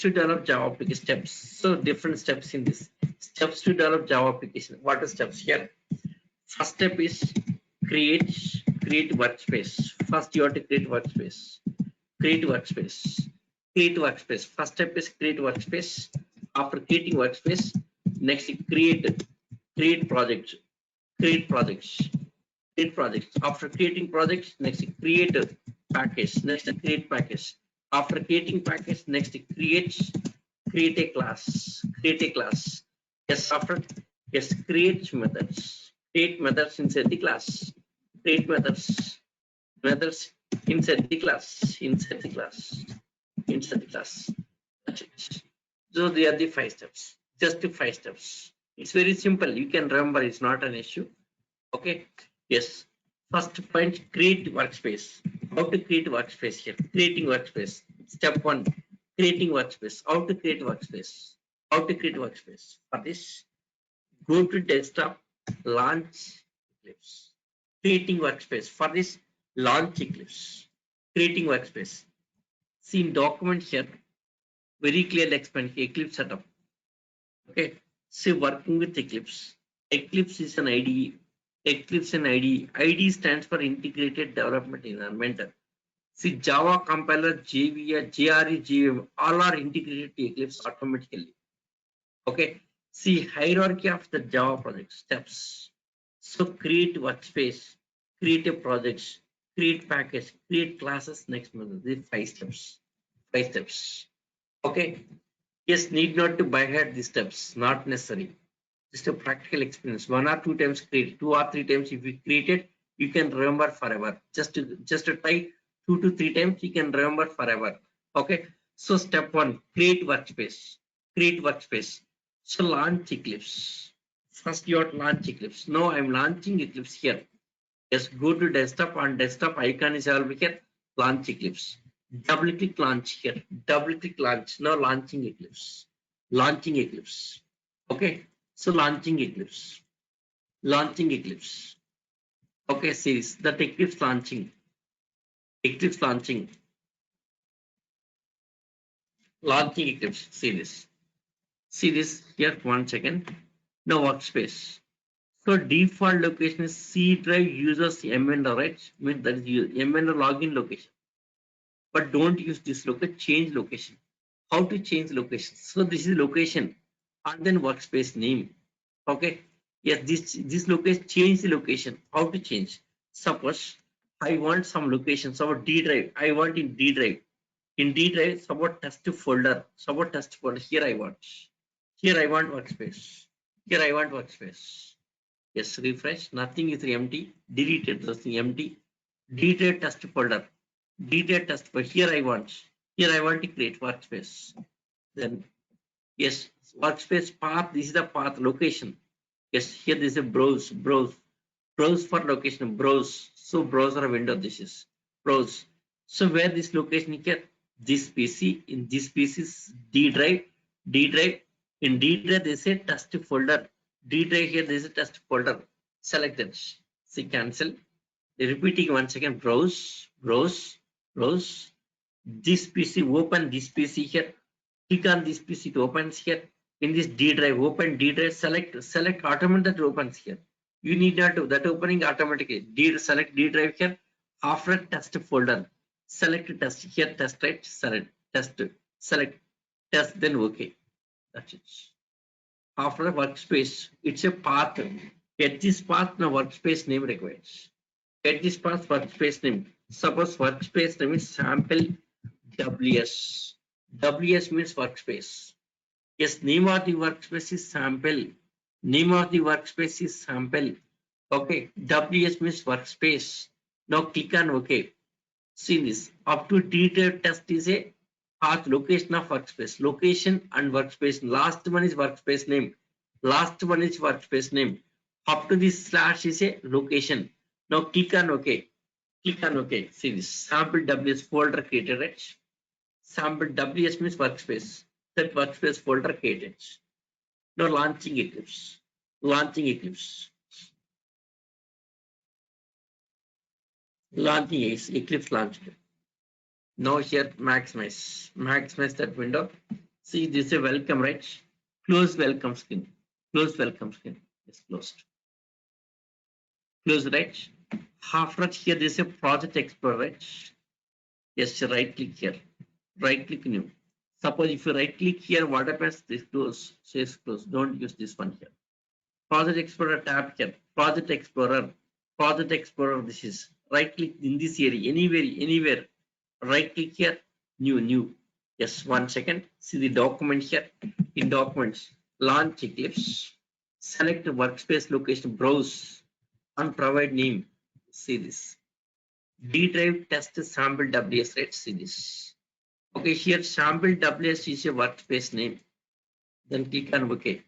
Speaker 1: to develop Java application. Steps. So different steps in this. Steps to develop Java application. What are steps here? First step is create workspace. First, you have to create workspace. Create workspace. First step is create workspace. After creating workspace, next create projects. After creating projects, next create a package. Next create package. After creating package, next create a class. Yes, after create methods. Create methods inside the class. Create methods inside the class. That's it. So they are the 5 steps. Just the 5 steps. It's very simple. You can remember. It's not an issue. Okay. Yes. First point, create workspace. How to create workspace here? Creating workspace. Step 1, creating workspace. How to create workspace? For this, go to desktop, launch Eclipse. Creating workspace. For this, launch Eclipse. Creating workspace. See in document here, very clearly explained Eclipse setup. Okay. See working with Eclipse. Eclipse is an IDE. IDE stands for Integrated Development Environment. See, Java compiler, JVM, JRE, JVM, all are integrated to Eclipse automatically. Okay. See, hierarchy of the Java project steps. So create workspace, create a project, create package, create classes. Next method. These 5 steps. 5 steps. Okay. Yes, need not to by heart these steps. Not necessary. Just a practical experience. 1 or 2 times create, 2 or 3 times if you create it, you can remember forever. Just to try 2 to 3 times, you can remember forever. Okay. So step 1, create workspace. Create workspace. So launch Eclipse. First you have to launch Eclipse. Now I'm launching Eclipse here. Just go to desktop, and desktop icon is over here. Launch Eclipse. Double click launch here. Double click launch. Now launching Eclipse. Launching Eclipse. Okay. So launching Eclipse. Launching Eclipse. Okay, series. That Eclipse launching. Eclipse launching. Launching Eclipse. See this. See this here. 1 second. Now workspace. So default location is C drive users M-vendor, right? Means that is M-vendor login location. But don't use this location. Change location. How to change location? So this is location and then workspace name. Okay. Yes, this location, change the location. How to change? Suppose I want some location. So D drive. I want in D drive. In D drive, support test folder. Support test folder. Here I want. Here I want workspace. Here I want workspace. Yes, refresh. Nothing is empty. Deleted. Nothing empty. Deleted test folder. Deleted test folder. Here I want. Here I want to create workspace. Then yes, workspace path. This is the path location. Yes, here this is a browse for location, browse. So browser window this is browse. So where this location here, this PC, in this PC is D drive, in D drive there is a test folder, D drive here there is a test folder. Select it. See cancel. Repeating 1 second, browse. This PC, open this PC here. Click on this PC, it opens here. In this D drive, open D drive, select automatically that opens here. You need not do that, opening automatically. Select D drive here. After test folder, select test here, test, right? Select test, select test, then OK. That's it. After the workspace, it's a path. At this path, the workspace name requires. At this path, workspace name. Suppose workspace name is sample WS. WS means workspace. Yes, name of the workspace is sample. Name of the workspace is sample. Okay, WS means workspace. Now click on OK. See this. Up to detailed test is a path location of workspace. Location and workspace. Last one is workspace name. Last one is workspace name. Up to this slash is a location. Now click on OK. Click on OK. See this. Sample WS folder created, right? Sample WS means workspace. That workspace folder created. Now launching Eclipse. Launching Eclipse. Launching Eclipse launched. Now here maximize that window. See this is a welcome, right? Close welcome screen. Close welcome screen. It's closed. Close, right? After here there is a project explorer, right? Yes, right click here. Right click new. Suppose if you right click here, what happens? This close, says close. Don't use this one here. Project Explorer tab here. Project Explorer. This is right click in this area, anywhere. Right click here, new. Yes, 1 second. See the document here. In documents, launch Eclipse. Select workspace location, browse, and provide name. See this. D drive test sample WS, right? See this. Okay, here sample WS is a workspace name. Then click on OK.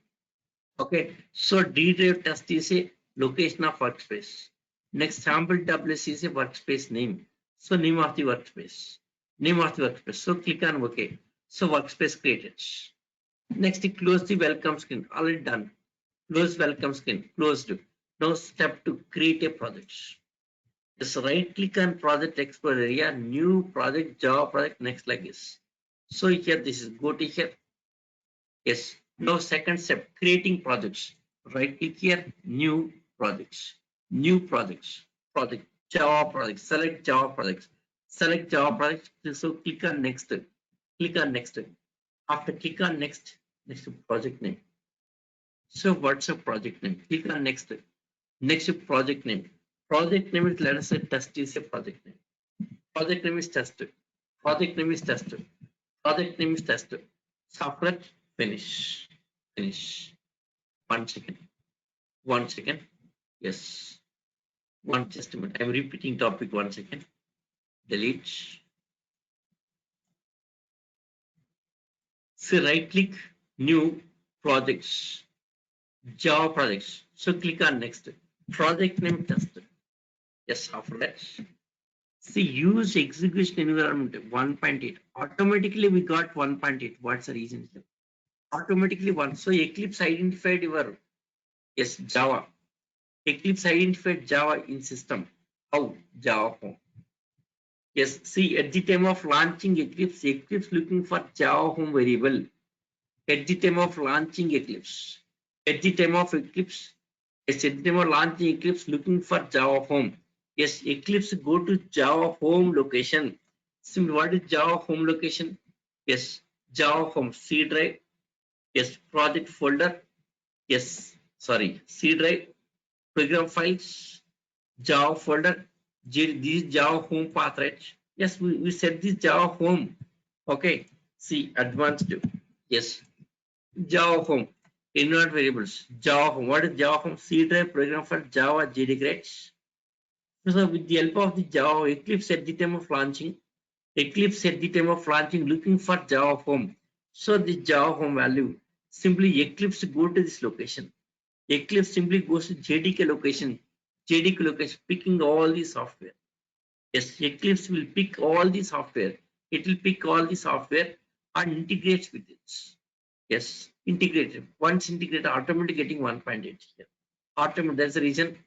Speaker 1: Okay, so D drive test is a location of workspace. Next, sample WS is a workspace name. So name of the workspace. So click on OK. So workspace created. Next, close the welcome screen. Already done. Close welcome screen. Closed. Now step to create a project. Just right click on project explorer area, new project, Java project, next like this. So here this is, go to here. Yes. Now second step, creating projects. Right click here, new project, project, Java project, select Java projects. Select Java project. So click on next. Click on next. After click on next, next project name. So what's a project name? Click on next. Next project name. Project name is, let us say, test is a project name. Project name is test. Project name is test. Project name is test. Software finish. Finish. 1 second. 1 second. Yes. Just a minute. I'm repeating topic 1 second. Delete. So right click, new projects, Java projects. So click on next. Project name test. Yes, after that. See, use execution environment 1.8. Automatically we got 1.8. What's the reason? Automatically one. So Eclipse identified your, yes, Java. Eclipse identified Java in system. How? Java home. Yes, see, at the time of launching Eclipse, Eclipse looking for Java home variable. At the time of launching Eclipse. At the time of Eclipse, yes, at the time of launching Eclipse, looking for Java home. Yes, Eclipse go to Java home location. So what is Java home location? Yes, Java home C drive. Yes, project folder. Yes, sorry, C drive, program files, Java folder. This Java home path, right? Yes, we set this Java home. Okay, see advanced. Yes, Java home. Inert variables. Java home. What is Java home? C drive, program file, Java JD grades. So with the help of the Java Eclipse at the time of launching, looking for Java home. So the Java home value, simply Eclipse go to this location. Eclipse simply goes to JDK location. JDK location, picking all the software. Yes, Eclipse will pick all the software. It will pick all the software and integrates with it. Yes, integrated. Once integrated, automatically getting 1.8 here. Automatic. That's the reason.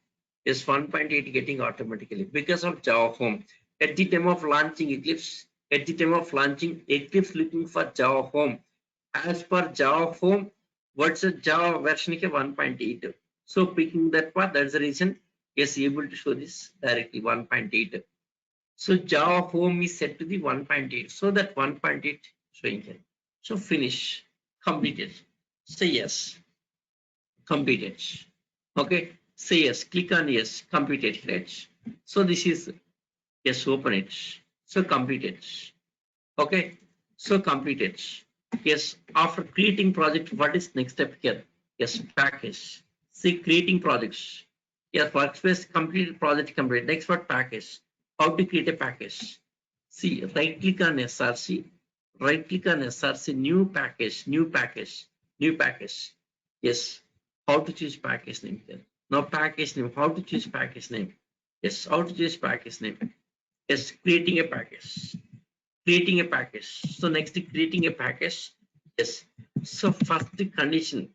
Speaker 1: Yes, 1.8 getting automatically because of Java home. At the time of launching Eclipse, Eclipse looking for Java home. As per Java home, what's the Java version 1.8. So picking that part, that's the reason. Yes, able to show this directly 1.8. So Java home is set to the 1.8. So that 1.8 showing here. So finish, completed. Say yes, completed. Okay, say yes, click on yes, completed. Right. So this is yes, open it. So completed. Okay, so completed. Yes, after creating project, what is next step here? Yes, package. See, creating projects. Yes, workspace completed, project complete. Next, what package? How to create a package? See, right click on SRC. Right click on SRC, new package, new package, new package. Yes, how to choose package name here? Now package name. How to choose package name? Yes, how to choose package name? Yes, creating a package. Creating a package. So next, creating a package. Yes. So first condition.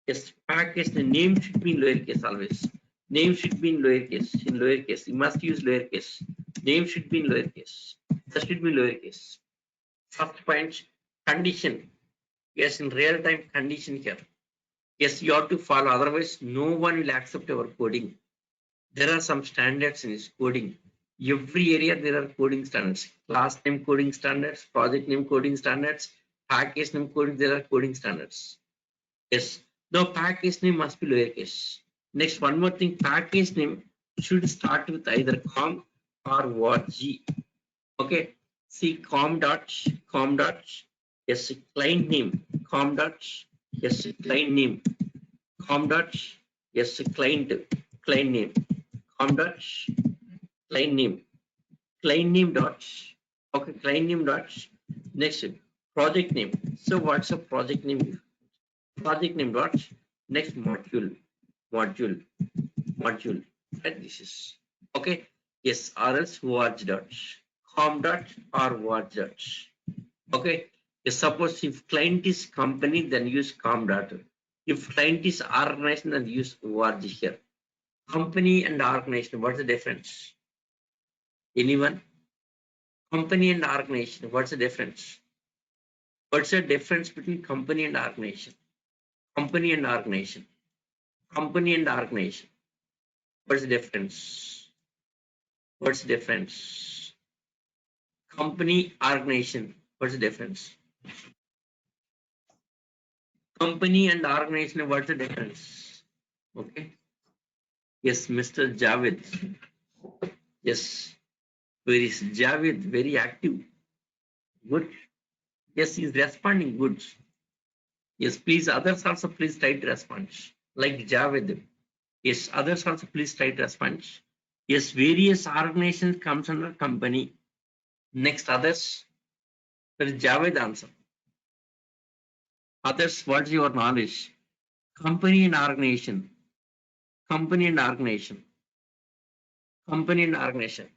Speaker 1: Yes, package. The name should be in lowercase always. Name should be in lowercase. In lowercase, you must use lowercase. Name should be in lowercase. That should be lowercase. First point, condition. Yes, in real time condition here. Yes, you have to follow. Otherwise, no one will accept our coding. There are some standards in this coding. Every area there are coding standards. Class name coding standards, project name coding standards, package name coding, there are coding standards. Yes. Now package name must be lowercase. Next, one more thing, package name should start with either com or org. Okay. See com dot, yes, client name, com dot, yes, client name, com dot, yes, client name, com dot, client name dot, okay, client name dot, next project name. So what's a project name? Project name dot, next module, and this is okay. Yes, or else org dot, com dot or org dot. Okay. Yes, suppose if client is company, then use com dot. If client is organization, then use org here. Company and organization, what's the difference? Anyone? Company and organization, what's the difference? What's the difference between company and organization? Company and organization. Company and organization. What's the difference? What's the difference? Company, organization. What's the difference? Company and organization, what's the difference? Okay. Yes, Mr. Javed. Yes. Where is Javed? Very active. Good. Yes, he's responding. Good. Yes, please. Others also please try to respond. Like Javed. Yes, others also please try to respond. Yes, various organizations comes under company. Next, others. That is Javed answer. Others, what's your knowledge? Company and organization. Company and organization. Company and organization.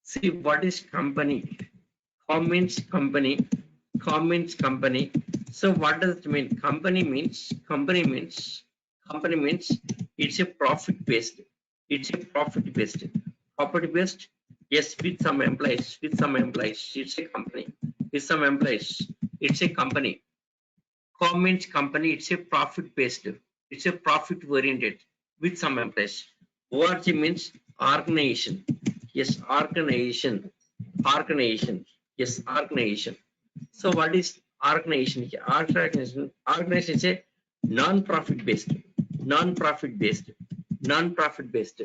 Speaker 1: See, what is company? Com means company. Com means company. So what does it mean? Company means it's a profit based. It's a profit based. Profit based, yes, with some employees, it's a company. With some employees, it's a company. Com means company, it's a profit based. It's a profit oriented with some employees. ORG means organization. Yes, organization. Organization. Yes, organization. So what is organization? Organization is a non-profit based. Non-profit based. Non-profit based.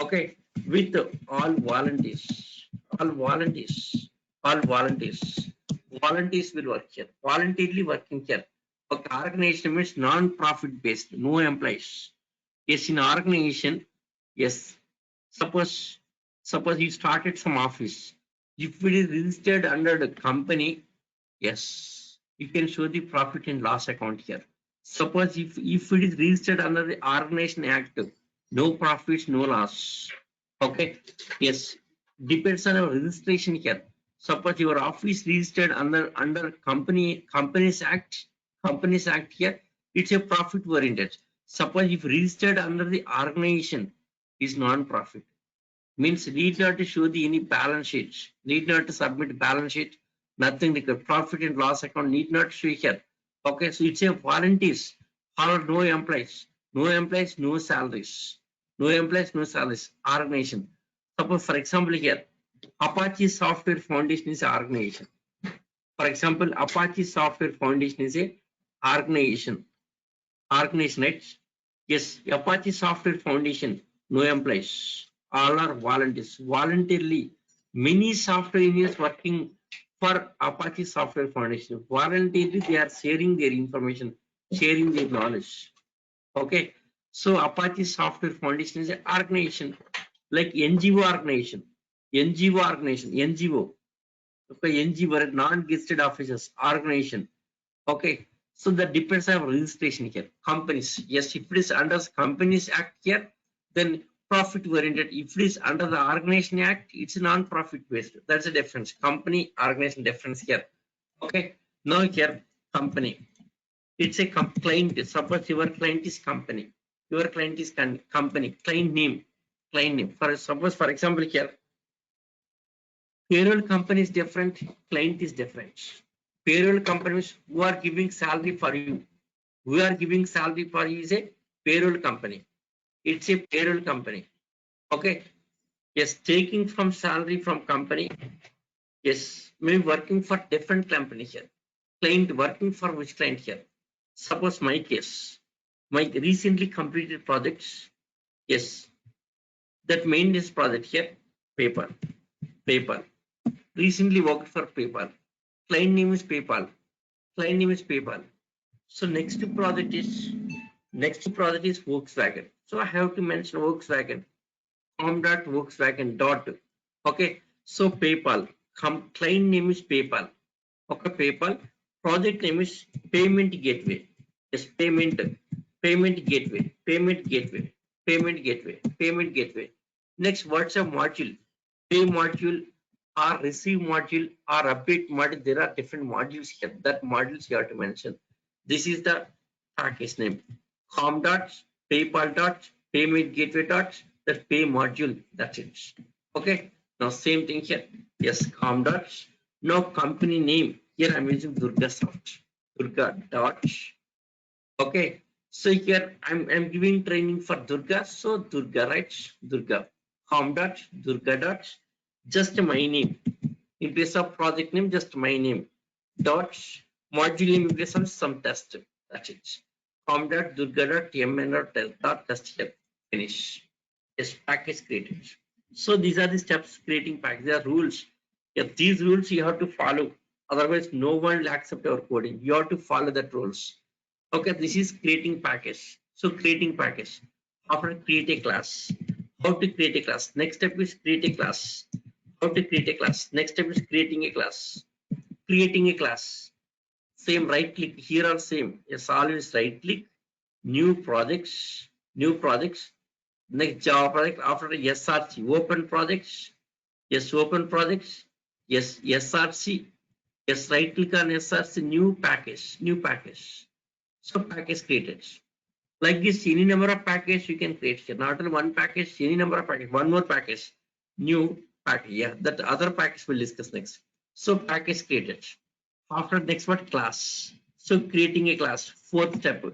Speaker 1: Okay, with all volunteers. All volunteers. All volunteers. Volunteers will work here. Voluntarily working here. Okay, organization means non-profit based. No employees. Yes, in organization, yes. Suppose you started some office. If it is registered under the company, yes, you can show the profit and loss account here. Suppose if it is registered under the Organization Act, no profits, no loss. Okay. Yes. Depends on your registration here. Suppose your office registered under Companies Act here, it's a profit oriented. Suppose if registered under the organization is non-profit, means need not to show the any balance sheets, need not to submit balance sheet, nothing like a profit and loss account need not show here. Okay, so it's a volunteers or no employees, no salaries, no employees, no salaries, organization. Suppose for example here, Apache Software Foundation is an organization. For example, Apache Software Foundation is a organization. Organization, right? Yes, Apache Software Foundation, no employees, all are volunteers. Voluntarily, many software engineers working for Apache Software Foundation. Voluntarily, they are sharing their information, sharing their knowledge. Okay, so Apache Software Foundation is an organization like NGO organization, NGO. Okay, NGO, non-gazetted officers organization. Okay, so that depends on registration here. Companies, yes, if it is under Companies Act here, then profit oriented. If it is under the Organization Act, it's non-profit based. That's the difference. Company, organization difference here. Okay, now here company. It's a client. Suppose your client is company. Your client is company. Client name. Client name. For example here, payroll company is different. Client is different. Payroll companies who are giving salary for you, is a payroll company. It's a payroll company. Okay. Yes, taking from salary from company. Yes, maybe working for different company here. Client working for which client here? Suppose my case, my recently completed projects. Yes, that maintenance project here, paper. Recently worked for PayPal. Client name is PayPal. So next project is Volkswagen. So I have to mention Volkswagen. Volkswagen dot. Okay. So PayPal. Client name is PayPal. Okay, PayPal. Project name is Payment Gateway. Yes, payment gateway. Next, what's a module? Pay module or receive module or update module. There are different modules here. That modules you have to mention. This is the package name. Com dot PayPal dot payment gateway dot that pay module. That's it. Okay. Now same thing here. Yes, com dot. Now company name. Here I'm using Durgasoft. Durga dot. Okay. So here I'm giving training for Durga. So Durga, right? Durga. Com dot Durga dot. Just my name. In place of project name, just my name. Dot module name in place of some test. That's it. com.durga.mn.test step. Finish. Yes, package created. So these are the steps creating package. There are rules. If these rules you have to follow, otherwise no one will accept your coding. You have to follow that rules. Okay, this is creating package. So creating package. After create a class. How to create a class? Next step is create a class. How to create a class? Next step is creating a class. Creating a class. Same right click here are same. Yes, always right click. New projects. New projects. Next Java project after SRC. Open projects. Yes, open projects. Yes, SRC. Yes, right click on SRC. New package. New package. So package created. Like this, any number of package you can create here. Not only one package, any number of package. One more package. New package. Yeah, that other package we'll discuss next. So package created. After next what? Class. So creating a class. Fourth step.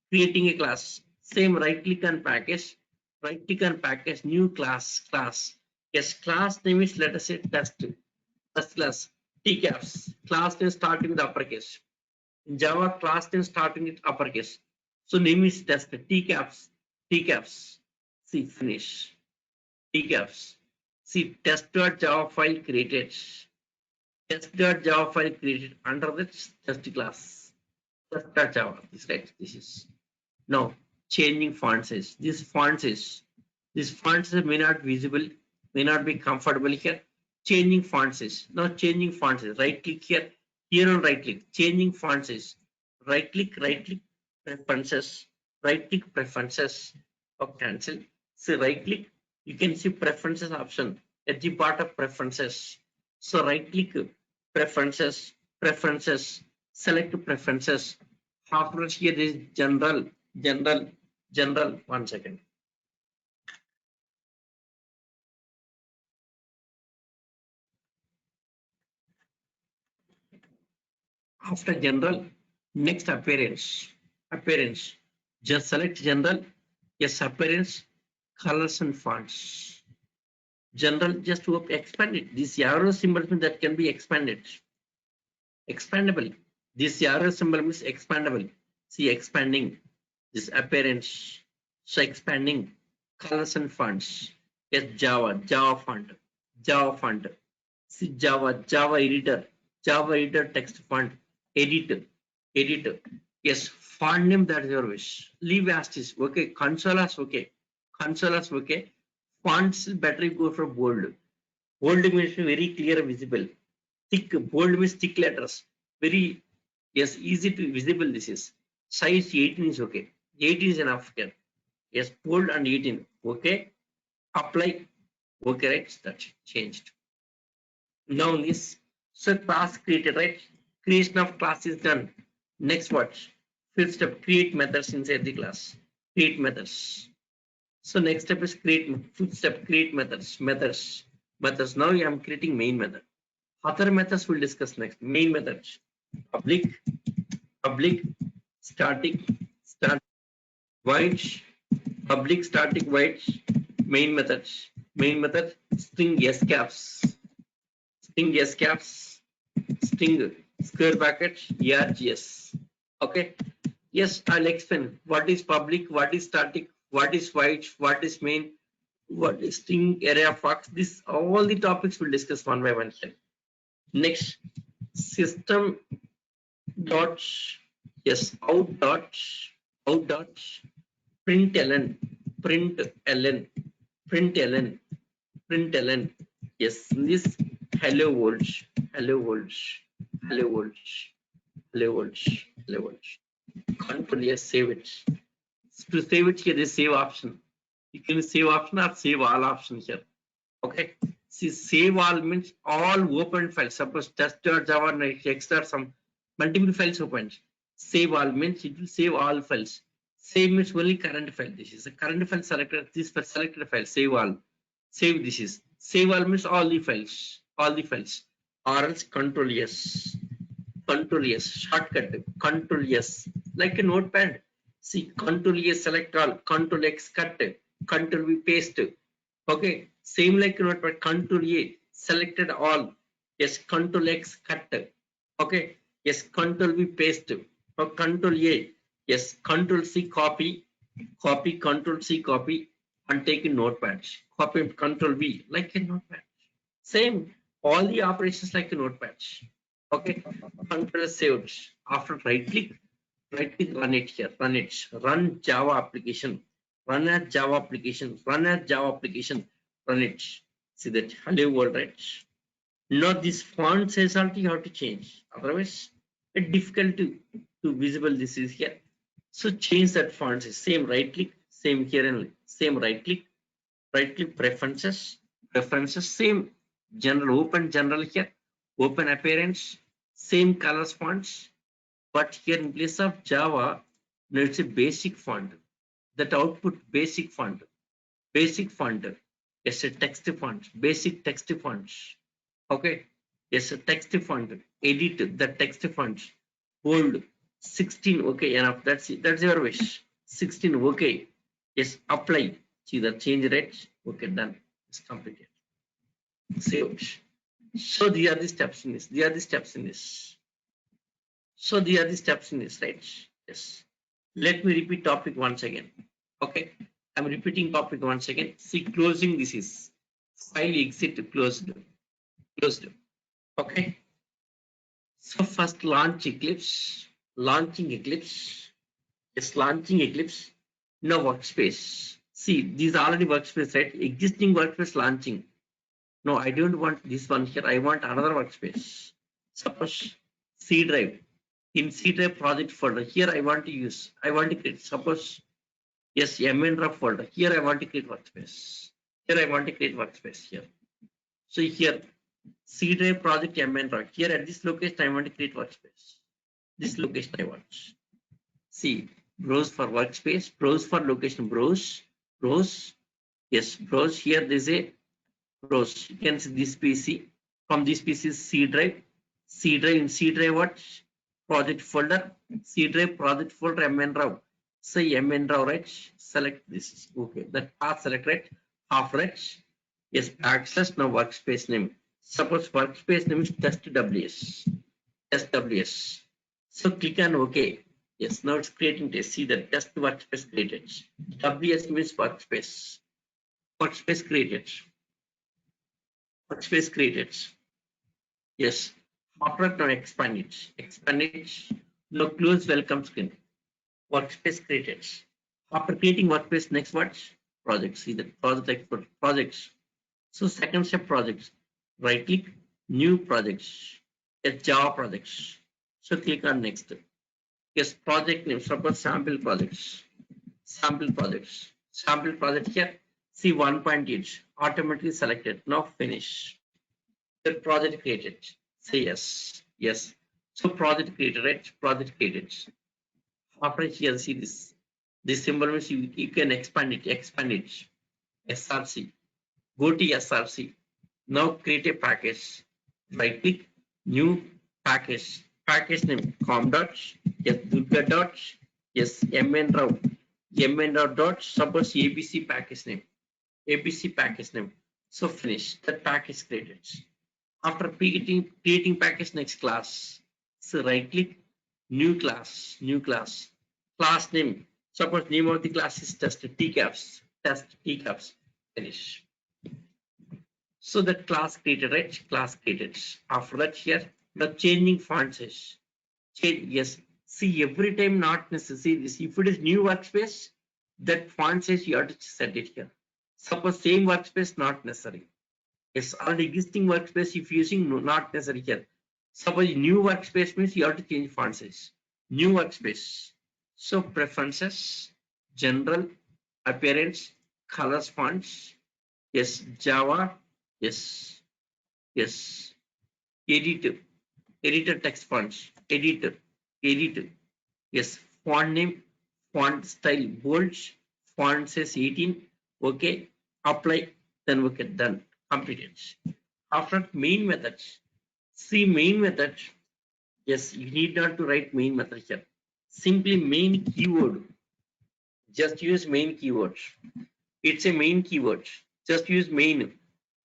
Speaker 1: Creating a class. Same right click on package. Right click on package. New class. Class. Yes, class name is, let us say, test. Test class. TCAPS. Class name starting with uppercase. In Java, class name starting with uppercase. So name is test. TCAPS. TCAPS. See, finish. TCAPS. See, test.java file created. Test.java file created under the test class. Test.java. This right. This is now changing font size. This font size may not visible, may not be comfortable here. Changing font size. Now changing font size. Right click here. Here on right click. Changing font size. Right click. Preferences. Right click preferences. Or cancel. So right click. You can see preferences option at the part of preferences. So right click preferences. Select preferences. After here is general. 1 second. After general, next appearance. Just select general. Yes, appearance, colors and fonts. General, just to expand it. This arrow symbol means that can be expanded. Expandable. This arrow symbol means expandable. See, expanding this appearance. So expanding colors and fonts. Yes, Java font. See, Java editor text font, editor. Yes, font name, that is your wish. Leave as is. Okay, console as okay. Fonts better you go for bold. Bold means very clear, visible. Thick, bold means thick letters. Very, yes, easy to visible this is. Size 18 is okay. 18 is enough here. Yes, bold and 18. Okay. Apply. Okay, right? That's changed. Now this, so class created, right? Creation of class is done. Next what? Fifth step, create methods inside the class. Create methods. So next step is fifth step, create methods. Now I am creating main method. Other methods we'll discuss next. Main methods. Public, static, void, public, static, void, main methods. String caps. String square bracket, args. Okay. Yes, I'll explain what is public, what is static, what is void, what is main, what is string, array of fox. This all the topics we'll discuss one by one here. Next, system dot out dot println. Yes, this hello world. Control yes, save it. To save it here, this save option. You can save option or save all option here. Okay. See, save all means all open files. Suppose test.java next or some multiple files opened. Save all means it will save all files. Save means only current file. This is a current file selected. This for selected file. Save all. Save this is. Save all means all the files. Or else control yes. Shortcut. Control yes. Like a notepad. See, control yes, select all. Control X cut. Control V paste. Okay. Same like a notepad. Control A selected all. Yes, Control X cut. Okay. Yes, Control V paste. Or Control A. Yes, Control C copy. Copy, Control C copy and take a notepad. Copy Control V like a notepad. Same. All the operations like a notepad. Okay. Control saved. After right click, run it here. Run it. Run Java application. Run as Java application. Run as Java application. Run it. See that hello world, right? Now this font size also you have to change. Otherwise, it's difficult to visible this is here. So change that font size. Same right click, same here and same right click preferences, same general, open general here, open appearance, same colors fonts. But here in place of Java, no, it's a basic font. That output basic font. Yes, a text font, basic text fonts. Okay. Yes, a text font. Edit the text font. Bold 16. Okay, enough. That's it. That's your wish. 16. Okay. Yes, apply. See the change rate. Okay, done. It's completed. Save. So these are the steps in this. These are the steps in this. So these are the steps in this, right? Yes. Let me repeat topic once again. Okay. I'm repeating topic once again. See, closing this is file exit closed. Closed. Okay. So first launch Eclipse. Launching Eclipse. Yes, launching Eclipse. Now workspace. See, these are already workspace, right? Existing workspace launching. No, I don't want this one here. I want another workspace. Suppose C drive. In C drive project folder. Here I want to create. Suppose yes, MNRAW folder. Here I want to create workspace. Here I want to create workspace here. So here C drive project MNRAW. Here at this location I want to create workspace. This location I want. See, browse for workspace, browse for location, browse. Yes, browse. Here there is a browse. You can see this PC. From this PC C drive. C drive in C drive what? Project folder. C drive project folder MNRAW. Say MNRAW, right? Select this. Okay. That path select, right? Half right. Yes, access now workspace name. Suppose workspace name is test WS. Test WS. So click on OK. Yes, now it's creating test. See the test workspace created. WS means workspace. Workspace created. Workspace created. Yes. After now expand it. Expand it. Now close welcome screen. Workspace created. After creating workspace, next what? Projects. See the project export projects. So second step projects. Right click, new projects. Yes, Java projects. So click on next. Yes, project name. Suppose sample projects. Sample projects. Sample project here. See 1.8 automatically selected. Now finish. The project created. Say yes. Yes. So project created, right? Project created. After here, see this. This symbol means you can expand it. Expand it. SRC. Go to SRC. Now create a package. Right click, new package. Package name com dot yes Durga dot yes MN dot suppose ABC package name. ABC package name. So finish. That package created. After creating package next class. So right click, new class, class name. Suppose name of the class is test tcaps, finish. So that class created, right? Class created. After that here, the changing font size. Change, yes. See every time not necessary. This if it is new workspace, that font size you have to set it here. Suppose same workspace not necessary. Yes, already existing workspace if using no, not necessary here. Suppose new workspace means you have to change font size. New workspace. So preferences, general, appearance, colors, fonts. Yes, Java. Yes, yes. Editor text fonts. Editor. Yes, font name, font style bold, font size 18. Okay, apply. Then okay, done. Completed. After main methods. See main method. Yes, you need not to write main method here. Simply main keyword. Just use main keyword. It's a main keyword. Just use main.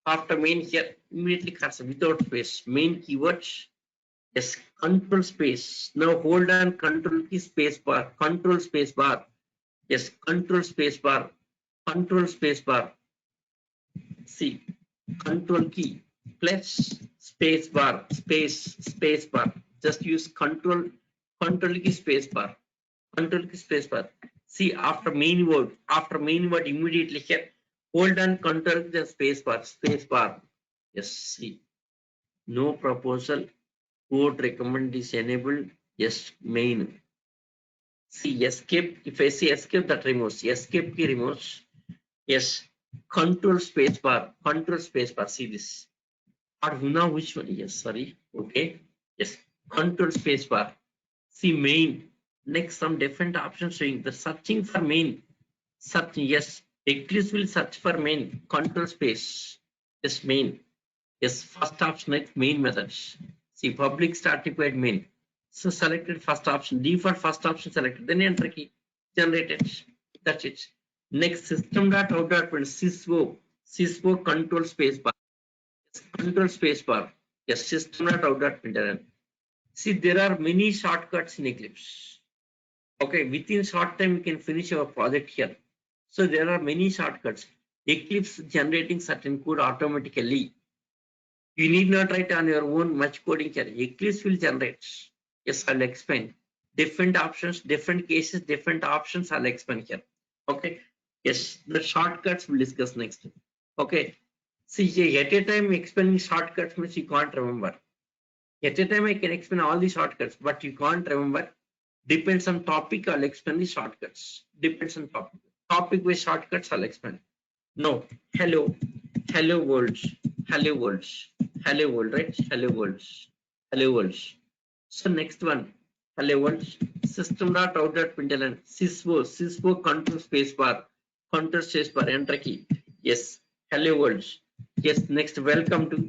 Speaker 1: After main here, immediately cursor without space. Main keywords. Yes, control space. Now hold on control key space bar. Control space bar. Yes, control space bar. Control space bar. See, control key plus space bar. Space bar. Just use control key space bar. Control key space bar. See, after main word immediately here. Hold on control the space bar. Space bar. Yes, see. No proposal. Code recommend is enabled. Yes, main. See, escape. If I say escape, that removes. Escape key removes. Yes. Control space bar. Control space bar. See this. Or now which one? Yes, sorry. Okay. Yes. Control space bar. See main. Next, some different options showing the searching for main. Search. Yes. Eclipse will search for main. Control space. Yes, main. Yes, first option is main methods. See, public start required main. So selected first option, default first option selected, then enter key generated. That's it. Next, system.out.print syswo control space bar. Yes, control space bar. Yes, system.out.println. See, there are many shortcuts in Eclipse. Okay, within short time we can finish our project here. So there are many shortcuts. Eclipse generating certain code automatically. You need not write on your own much coding here. Eclipse will generate. Yes, I'll explain. Different options, different cases, different options. I'll explain here. Okay. Yes, the shortcuts we'll discuss next. Okay. See, at a time explaining shortcuts means you can't remember. At a time I can explain all the shortcuts, but you can't remember. Depends on topic, I'll explain the shortcuts. Depends on topic. Topic with shortcuts, I'll explain. No, hello world, hello world, hello world, right? Hello world, hello world. So next one, hello world, system.out.println, syswo control space bar, enter key. Yes, hello world. Yes, next, welcome to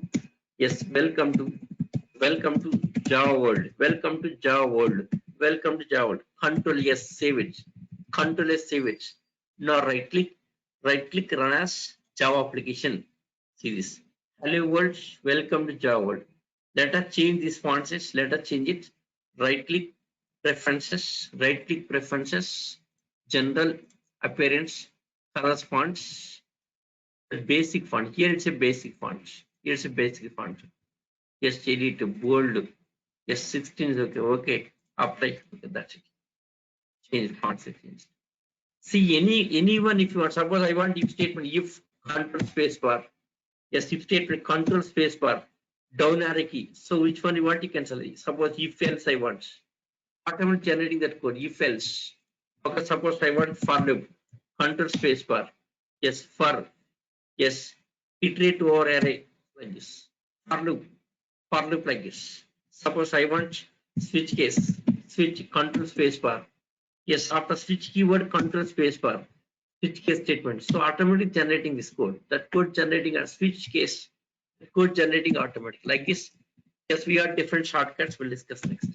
Speaker 1: Java world. Welcome to Java world. Welcome to Java world. Control yes, save it. Control yes, save it. Now right click, run as Java application. See this. Hello world, welcome to Java world. Let us change these font size. Let us change it. Right click preferences, general appearance, colors fonts, basic font. Here it's a basic font. Here's a basic font. Yes, edit bold. Yes, 16 is okay. Okay, apply. Okay, that's it. Change font settings. See, anyone, if you are, suppose I want if statement, if control space bar. Yes, if statement control space bar, down arrow key. So which one you want, you can select. Suppose if else I want. Automatically generating that code, if else. Okay, suppose I want for loop, control space bar. Yes, for. Yes, iterate over array like this. For loop like this. Suppose I want switch case, switch control space bar. Yes, after switch keyword control space bar, switch case statement. So automatically generating this code. That code generating a switch case, the code generating automatic like this. Yes, we have different shortcuts. We'll discuss next.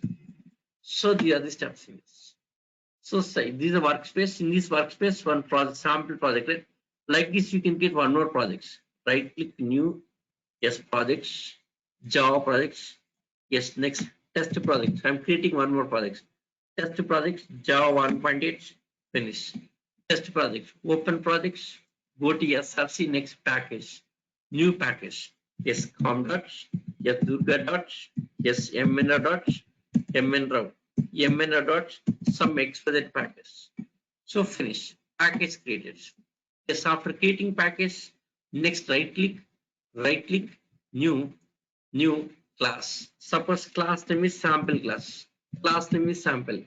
Speaker 1: So the other steps in this. So say this is a workspace. In this workspace, one project sample project. Right? Like this, you can get one more projects. Right click new. Yes, projects. Java projects. Yes, next test project. I'm creating one more project. Test projects, Java 1.8, finish. Test project, open projects, go to SRC next package, new package. Yes, com dots, yes, Durga dots, yes, mn dots, mn row, mn dots, some XYZ package. So finish, package created. Yes, after creating package, next right click, new class. Suppose class name is sample class. Class name is sample.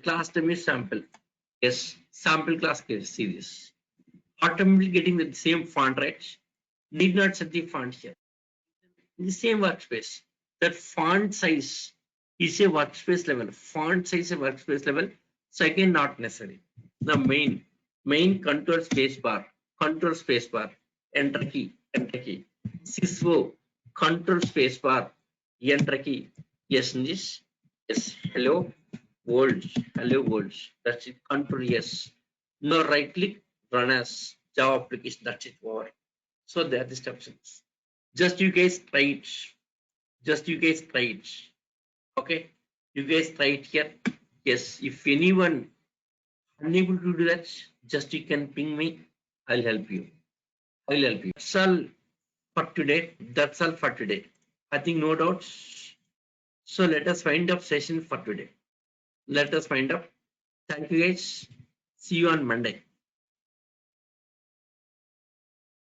Speaker 1: Class name is sample. Yes, sample class series. Automatically getting the same font, right? Need not set the font here. In the same workspace, that font size is a workspace level. Font size is a workspace level. So again, not necessary. The main control space bar, enter key. Syswo control space bar, enter key. Yes, this. Yes, hello world. That's it. Control yes. Now right click, run as Java application. That's it. Over. So they are the steps. Just you guys try it. Just you guys try it. Okay. You guys try it here. Yes. If anyone unable to do that, just you can ping me. I'll help you. I'll help you. That's all for today. That's all for today. I think no doubts. So let us wind up session for today. Let us wind up. Thank you guys. See you on Monday.